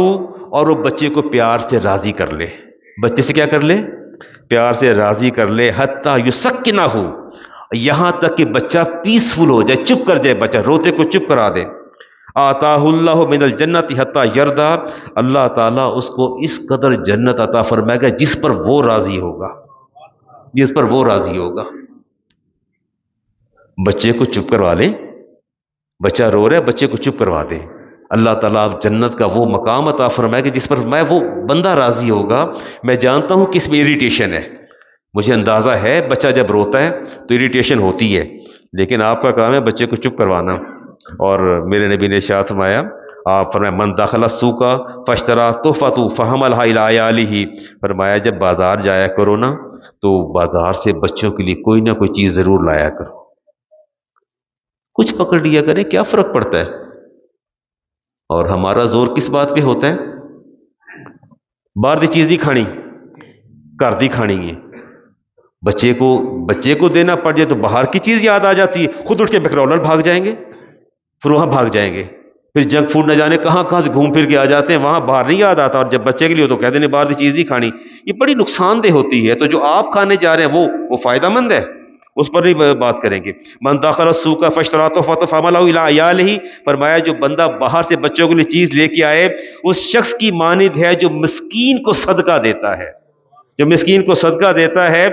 اور وہ بچے کو پیار سے راضی کر لے، بچے سے کیا کر لے؟ پیار سے راضی کر لے، حتی یسکنہ، یہاں تک کہ بچہ پیسفل ہو جائے، چپ کر جائے، بچہ روتے کو چپ کرا دے۔ آتاہ اللہ من الجنت حتی یردا، اللہ تعالیٰ اس کو اس قدر جنت عطا فرمائے گا جس پر وہ راضی ہوگا، جس پر وہ راضی ہوگا۔ بچے کو چپ کروا لیں، بچہ رو رہا ہے، بچے کو چپ کروا دیں، اللہ تعالیٰ آپ جنت کا وہ مقام عطا فرمائے گا جس پر میں وہ بندہ راضی ہوگا۔ میں جانتا ہوں کہ اس میں اریٹیشن ہے، مجھے اندازہ ہے بچہ جب روتا ہے تو اریٹیشن ہوتی ہے، لیکن آپ کا کام ہے بچے کو چپ کروانا۔ اور میرے نبی نے ارشاد فرمایا، آپ فرمایا من دخل السوق فاشترى تحفۃ فحملها الى عیاله، فرمایا جب بازار جایا کرو نا تو بازار سے بچوں کے لیے کوئی نہ کوئی چیز ضرور لایا کرو، کچھ پکڑ لیا کریں، کیا فرق پڑتا ہے؟ اور ہمارا زور کس بات پہ ہوتا ہے؟ باہر دی چیز نہیں کھانی، گھر دی کھانی ہے۔ بچے کو دینا پڑ جائے تو باہر کی چیز یاد آ جاتی ہے، خود اٹھ کے میکڈونلڈ بھاگ جائیں گے، پھر وہاں بھاگ جائیں گے، پھر جنک فوڈ نہ جانے کہاں سے گھوم پھر کے آ جاتے ہیں، وہاں باہر نہیں یاد آتا۔ اور جب بچے کے لیے ہو تو کہتے ہیں باہر کی چیز ہی کھانی، یہ بڑی نقصان دہ ہوتی ہے۔ تو جو آپ کھانے جا رہے ہیں وہ فائدہ مند ہے، اس پر نہیں بات کریں گے۔ من دخل السوق فاشترى تحفۃ فحملها الى عیاله، فرمایا جو بندہ باہر سے بچوں کے لیے چیز لے کے آئے، اس شخص کی مانند ہے جو مسکین کو صدقہ دیتا ہے، جو مسکین کو صدقہ دیتا ہے۔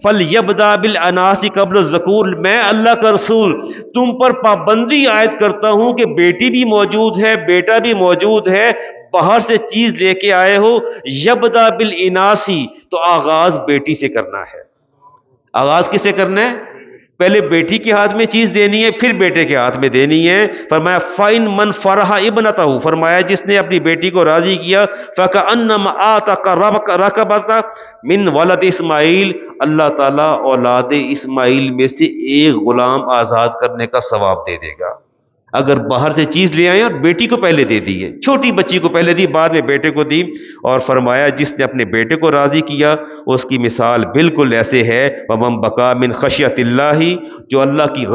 فَلْيَبْدَأْ بِالْأَنَاسِ قبل الذُّكُورِ، میں اللہ کا رسول تم پر پابندی عائد کرتا ہوں کہ بیٹی بھی موجود ہے، بیٹا بھی موجود ہے، باہر سے چیز لے کے آئے ہو، یبدا بالاناسی، تو آغاز بیٹی سے کرنا ہے۔ آغاز کس سے کرنا ہے؟ پہلے بیٹی کے ہاتھ میں چیز دینی ہے، پھر بیٹے کے ہاتھ میں دینی ہے۔ فرمایا فَإِن مَنْ فَرَحَ ابْنَتَهُ، فرمایا جس نے اپنی بیٹی کو راضی کیا، فَكَأَنَّمَا آتَقَ رَقَبَةً مِّن وَلَدِ اسماعیل، اللہ تعالیٰ اولاد اسماعیل میں سے ایک غلام آزاد کرنے کا ثواب دے دے گا۔ اگر باہر سے چیز لے آئے اور بیٹی کو پہلے دے دی ہے، چھوٹی بچی کو پہلے دی، بعد میں بیٹے کو دی، اور فرمایا جس نے اپنے بیٹے کو راضی کیا اس کی مثال بالکل ایسے ہے، وَمَن بَكَىٰ مِنْ خَشْيَةِ اللَّهِ، جو اللہ کی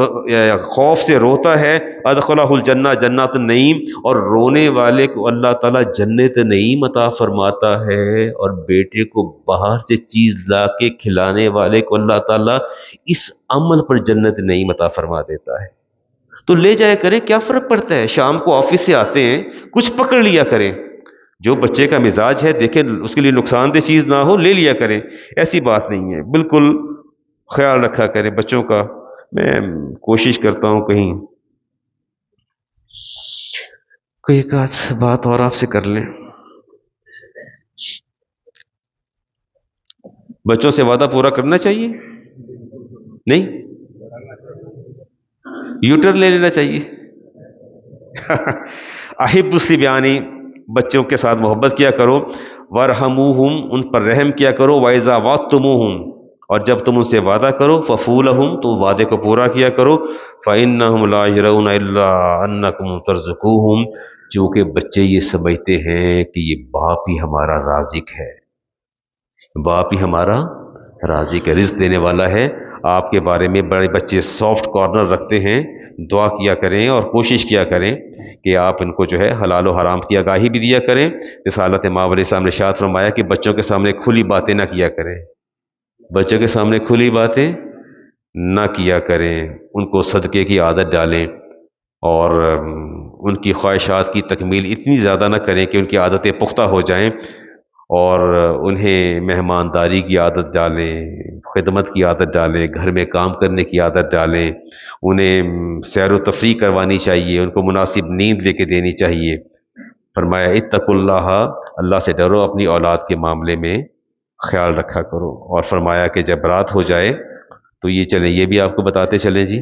خوف سے روتا ہے، ادخلہ الجنہ، جنات النعیم، اور رونے والے کو اللہ تعالیٰ جنت نعیم عطا فرماتا ہے، اور بیٹے کو باہر سے چیز لا کے کھلانے والے کو اللہ تعالیٰ اس عمل پر جنت نعیم عطا فرما دیتا ہے۔ تو لے جایا کریں، کیا فرق پڑتا ہے؟ شام کو آفس سے آتے ہیں، کچھ پکڑ لیا کریں، جو بچے کا مزاج ہے دیکھیں اس کے لیے نقصان دہ چیز نہ ہو، لے لیا کریں، ایسی بات نہیں ہے، بالکل خیال رکھا کریں بچوں کا۔ میں کوشش کرتا ہوں کہیں کوئی ایک آدھ بات اور آپ سے کر لیں۔ بچوں سے وعدہ پورا کرنا چاہیے؟ نہیں؟ یوٹر لے لینا چاہیے؟ احب الصبیانی، بچوں کے ساتھ محبت کیا کرو، ورحموہم، ان پر رحم کیا کرو، وَإِذَا وَعَدتُّمُوهُمْ، اور جب تم ان سے وعدہ کرو، فَفُوا لَهُمْ، تو وعدے کو پورا کیا کرو، فَإِنَّهُمْ لَا يَرَوْنَ إِلَّا أَنَّكُمْ تَرْزُقُوهُمْ، چونکہ بچے یہ سمجھتے ہیں کہ یہ باپ ہی ہمارا رازق ہے، باپ ہی ہمارا رازق ہے، رزق دینے والا ہے۔ آپ کے بارے میں بڑے بچے سافٹ کارنر رکھتے ہیں، دعا کیا کریں اور کوشش کیا کریں کہ آپ ان کو جو ہے حلال و حرام کی آگاہی بھی دیا کریں۔ رسالت ماؤ علیہ السلام نے ارشاد فرمایا کہ بچوں کے سامنے کھلی باتیں نہ کیا کریں، بچوں کے سامنے کھلی باتیں نہ کیا کریں، ان کو صدقے کی عادت ڈالیں، اور ان کی خواہشات کی تکمیل اتنی زیادہ نہ کریں کہ ان کی عادتیں پختہ ہو جائیں، اور انہیں مہمانداری کی عادت ڈالیں، خدمت کی عادت ڈالیں، گھر میں کام کرنے کی عادت ڈالیں، انہیں سیر و تفریح کروانی چاہیے، ان کو مناسب نیند لے کے دینی چاہیے۔ فرمایا اتقوا اللہ، اللہ سے ڈرو، اپنی اولاد کے معاملے میں خیال رکھا کرو۔ اور فرمایا کہ جب رات ہو جائے تو یہ چلیں، یہ بھی آپ کو بتاتے چلیں جی،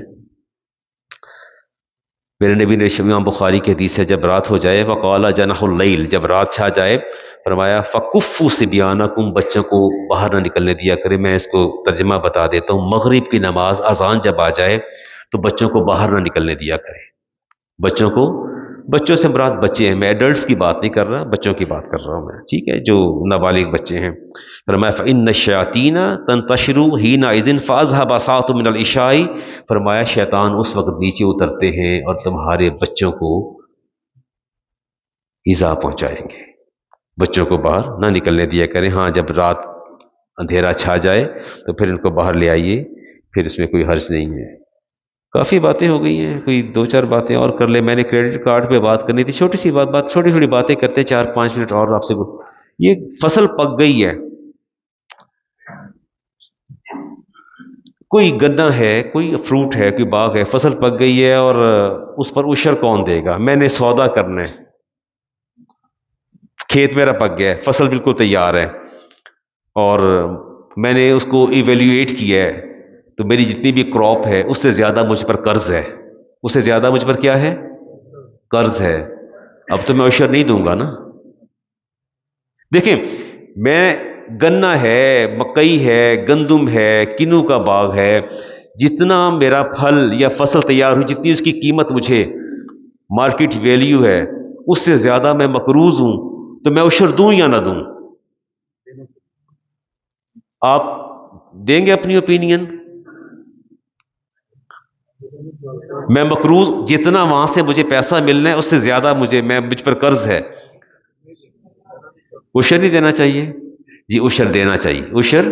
میرے نبی نے امام بخاری کی حدیث ہے، جب رات ہو جائے، وقال جنح اللیل، جب رات چھا جائے، فرمایا فکفوا صبیانکم، بچوں کو باہر نہ نکلنے دیا کرے۔ میں اس کو ترجمہ بتا دیتا ہوں، مغرب کی نماز اذان جب آ جائے تو بچوں کو باہر نہ نکلنے دیا کرے۔ بچوں سے مراد بچے ہیں، میں ایڈلٹس کی بات نہیں کر رہا، بچوں کی بات کر رہا ہوں میں، ٹھیک ہے، جو نابالغ بچے ہیں۔ فرمایا فإن الشیاطین تنتشر حینئذ فاذهب ساعۃ من العشاء، فرمایا شیطان اس وقت نیچے اترتے ہیں اور تمہارے بچوں کو ایذا پہنچائیں گے۔ بچوں کو باہر نہ نکلنے دیا کریں، ہاں جب رات اندھیرا چھا جائے تو پھر ان کو باہر لے آئیے، پھر اس میں کوئی حرج نہیں ہے۔ کافی باتیں ہو گئی ہیں، کوئی دو چار باتیں اور کر لیں۔ میں نے کریڈٹ کارڈ پہ بات کرنی تھی، چھوٹی سی بات چھوٹی چھوٹی باتیں کرتے ہیں، 4-5 منٹ اور آپ سے یہ فصل پک گئی ہے، کوئی گنا ہے، کوئی فروٹ ہے، کوئی باغ ہے، فصل پک گئی ہے، اور اس پر عشر کون دے گا؟ میں نے سودا کرنا ہے، کھیت میرا پک گیا ہے، فصل بالکل تیار ہے، اور میں نے اس کو ایویلیویٹ کیا ہے، تو میری جتنی بھی کراپ ہے اس سے زیادہ مجھ پر قرض ہے، اس سے زیادہ مجھ پر کیا ہے؟ قرض ہے۔ اب تو میں عشر نہیں دوں گا نا۔ دیکھیں، میں گنا ہے، مکئی ہے، گندم ہے، کنو کا باغ ہے، جتنا میرا پھل یا فصل تیار ہوئی، جتنی اس کی قیمت مجھے مارکیٹ ویلیو ہے، اس سے زیادہ میں مقروض ہوں، تو میں عشر دوں یا نہ دوں؟ آپ دیں گے اپنی اوپینین؟ میں مقروض، جتنا وہاں سے مجھے پیسہ ملنا ہے اس سے زیادہ مجھ پر قرض ہے، عشر نہیں دینا چاہیے؟ جی عشر دینا چاہیے، عشر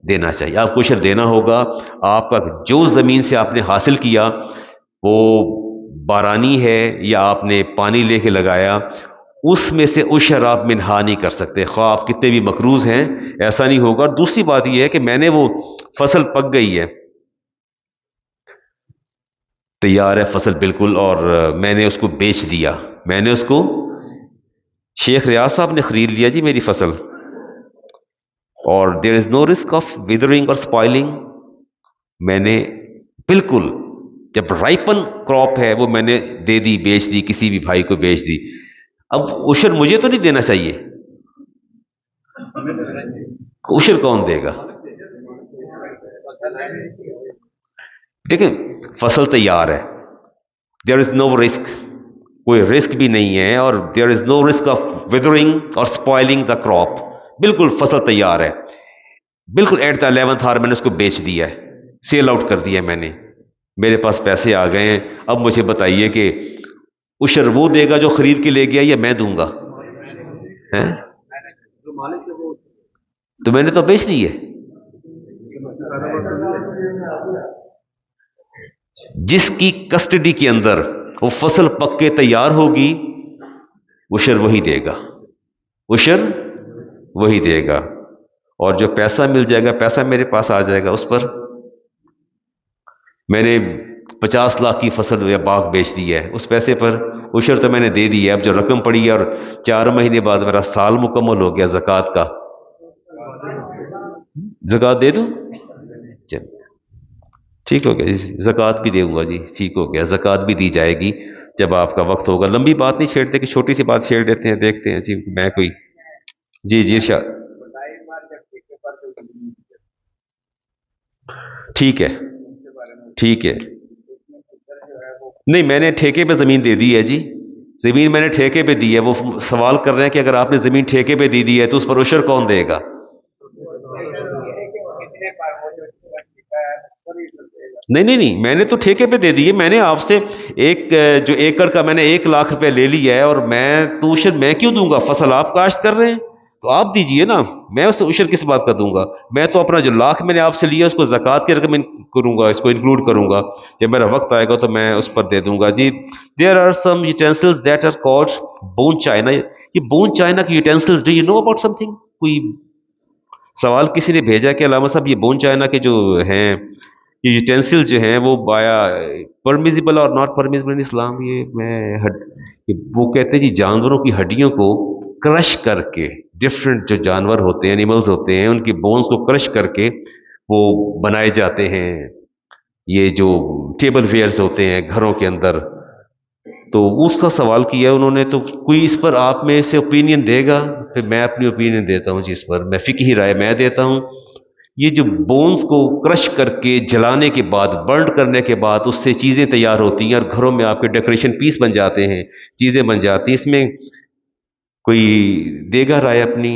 دینا چاہیے، آپ کو عشر دینا ہوگا۔ آپ کا جو زمین سے آپ نے حاصل کیا، وہ بارانی ہے یا آپ نے پانی لے کے لگایا، اس میں سے عشر آپ منہا نہیں کر سکتے، خواہ آپ کتنے بھی مقروض ہیں، ایسا نہیں ہوگا۔ اور دوسری بات یہ ہے کہ میں نے وہ فصل پک گئی ہے، تیار ہے فصل بالکل، اور میں نے اس کو بیچ دیا، میں نے اس کو شیخ ریاض صاحب نے خرید لیا جی میری فصل، اور دیر از نو رسک آف ویدرنگ اور اسپائلنگ. میں نے بالکل جب رائپن کراپ ہے وہ میں نے دے دی، بیچ دی، کسی بھی بھائی کو بیچ دی. اب عشر مجھے تو نہیں دینا چاہیے، عشر کون دے گا؟ دیکھیں فصل تیار ہے، دیر از نو رسک، کوئی رسک بھی نہیں ہے، اور دیر از نو رسک آف ویدرنگ اور اسپوائلنگ دا کراپ. بالکل فصل تیار ہے، بالکل ایٹ دا 11th hour میں نے اس کو بیچ دیا ہے، سیل آؤٹ کر دیا میں نے، میرے پاس پیسے آ گئے ہیں. اب مجھے بتائیے کہ عشر وہ دے گا جو خرید کے لے گیا یا میں دوں گا؟ تو میں نے تو بیچ دی ہے. جس کی کسٹڈی کے اندر وہ فصل پک کے تیار ہوگی عشر وہی دے گا، عشر وہی دے گا، اور جو پیسہ مل جائے گا پیسہ میرے پاس آ جائے گا. اس پر میں نے 50 لاکھ کی فصل یا باغ بیچ دی ہے، اس پیسے پر عشر تو میں نے دے دی ہے. اب جو رقم پڑی ہے، اور 4 مہینے بعد میرا سال مکمل ہو گیا زکوٰۃ کا، زکوٰۃ دے دوں؟ چل ٹھیک ہو گیا جی، زکوٰۃ بھی دے گا جی، ٹھیک ہو گیا، زکوٰۃ بھی دی جائے گی جب آپ کا وقت ہوگا. لمبی بات نہیں چھیڑتے کہ چھوٹی سی بات چھیڑ دیتے ہیں، دیکھتے ہیں جی میں کوئی. جی جی ارشاد. ٹھیک ہے ٹھیک ہے. نہیں میں نے ٹھیکے پہ زمین دے دی ہے جی، زمین میں نے ٹھیکے پہ دی ہے. وہ سوال کر رہے ہیں کہ اگر آپ نے زمین ٹھیکے پہ دی ہے تو اس پر عشر کون دے گا؟ نہیں میں نے تو ٹھیکے پہ دے دی ہے. میں نے آپ سے ایک جو ایکڑ کا میں نے 1 لاکھ روپے لے لیا ہے، اور میں تو عشر میں کیوں دوں گا؟ فصل آپ کاشت کر رہے ہیں تو آپ دیجئے نا، میں اس سے عشر کس بات کا دوں گا؟ میں تو اپنا جو لاکھ میں نے آپ سے لیا اس کو زکوٰۃ کی رقم کروں گا، اس کو انکلوڈ کروں گا. جب میرا وقت آئے گا تو میں اس پر دے دوں گا. جی there are some utensils that are called bone china. یہ بون چائنا کی utensils, do you know about something? کوئی سوال کسی نے بھیجا کہ علامہ صاحب یہ بون چائنا کے جو ہیں یہ یوٹینسل جو ہیں وہ بایا پرمیزیبل اور ناٹ پرمیزیبل ان اسلام. وہ کہتے ہیں جی جانوروں کی ہڈیوں کو کرش کر کے، ڈفرینٹ جو جانور ہوتے ہیں، اینیملز ہوتے ہیں، ان کی بونز کو کرش کر کے وہ بنائے جاتے ہیں. یہ جو ٹیبل ویئرز ہوتے ہیں گھروں کے اندر، تو اس کا سوال کیا انہوں نے. تو کوئی اس پر آپ میں سے اوپینین دے گا؟ پھر میں اپنی اوپینین دیتا ہوں جی، اس پر میں فقہی رائے میں دیتا ہوں. یہ جو بونز کو کرش کر کے جلانے کے بعد، برن کرنے کے بعد اس سے چیزیں تیار ہوتی ہیں اور گھروں میں آپ کے ڈیکوریشن پیس بن جاتے ہیں، چیزیں بن جاتی ہیں. اس میں کوئی دے گا رائے اپنی؟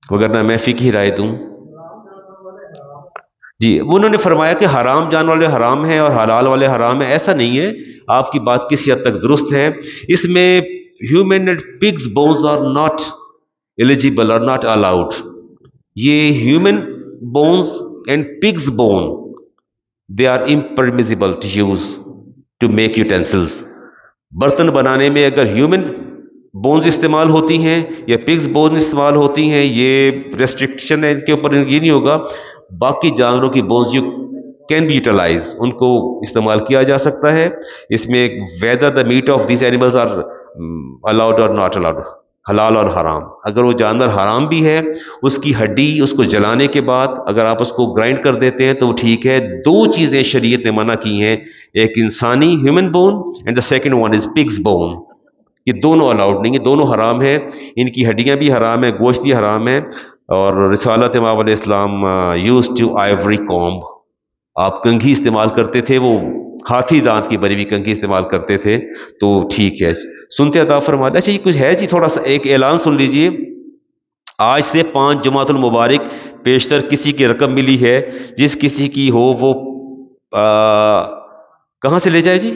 وگرنہ میں فقہی رائے دوں. جی انہوں نے فرمایا کہ حرام جان والے حرام ہیں اور حلال والے حرام ہیں. ایسا نہیں ہے، آپ کی بات کسی حد تک درست ہے. اس میں human and pigs bones are not eligible اور ناٹ الاؤڈ. یہ human bones and pigs bone they are impermissible to use to make utensils. برتن بنانے میں اگر ہیومن بونز استعمال ہوتی ہیں یا پگز بونز استعمال ہوتی ہیں، یہ ریسٹرکشن ہے ان کے اوپر، یہ نہیں ہوگا. باقی جانوروں کی bones you can be utilize, ان کو استعمال کیا جا سکتا ہے. اس میں whether the meat of these animals are allowed اور ناٹ الاؤڈ، حلال اور حرام. اگر وہ جانور حرام بھی ہے، اس کی ہڈی اس کو جلانے کے بعد اگر آپ اس کو گرائنڈ کر دیتے ہیں تو وہ ٹھیک ہے. 2 چیزیں شریعت نے منع کی ہیں، ایک انسانی human bone and the second one is pigs bone. یہ دونوں الاؤڈ نہیں ہیں، دونوں حرام ہیں. ان کی ہڈیاں بھی حرام ہیں، گوشت بھی حرام ہے. اور رسالت امام علیہ السلام یوز ٹو آئیوری کومب، آپ کنگھی استعمال کرتے تھے، وہ ہاتھی دانت کی بنی ہوئی کنگھی استعمال کرتے تھے. تو ٹھیک ہے، سنتے عطا فرما. اچھا یہ کچھ ہے جی، تھوڑا سا ایک اعلان سن لیجئے. آج سے 5 جماعت المبارک پیشتر کسی کی رقم ملی ہے، جس کسی کی ہو وہ کہاں سے لے جائے جی؟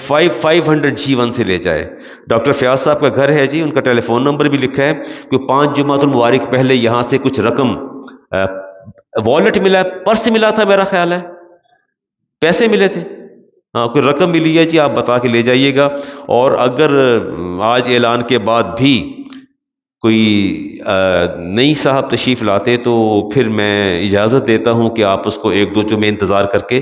500 G1 سے لے جائے. ڈاکٹر فیاض صاحب کا گھر ہے جی، ان کا ٹیلی فون نمبر بھی لکھا ہے کہ 5 جماعت المبارک پہلے یہاں سے کچھ رقم والٹ ملا ہے، پرس ملا تھا میرا خیال ہے، پیسے ملے تھے، ہاں کوئی رقم ملی ہے جی، آپ بتا کے لے جائیے گا. اور اگر آج اعلان کے بعد بھی کوئی نئی صاحب تشریف لاتے تو پھر میں اجازت دیتا ہوں کہ آپ اس کو 1-2 جمعے انتظار کر کے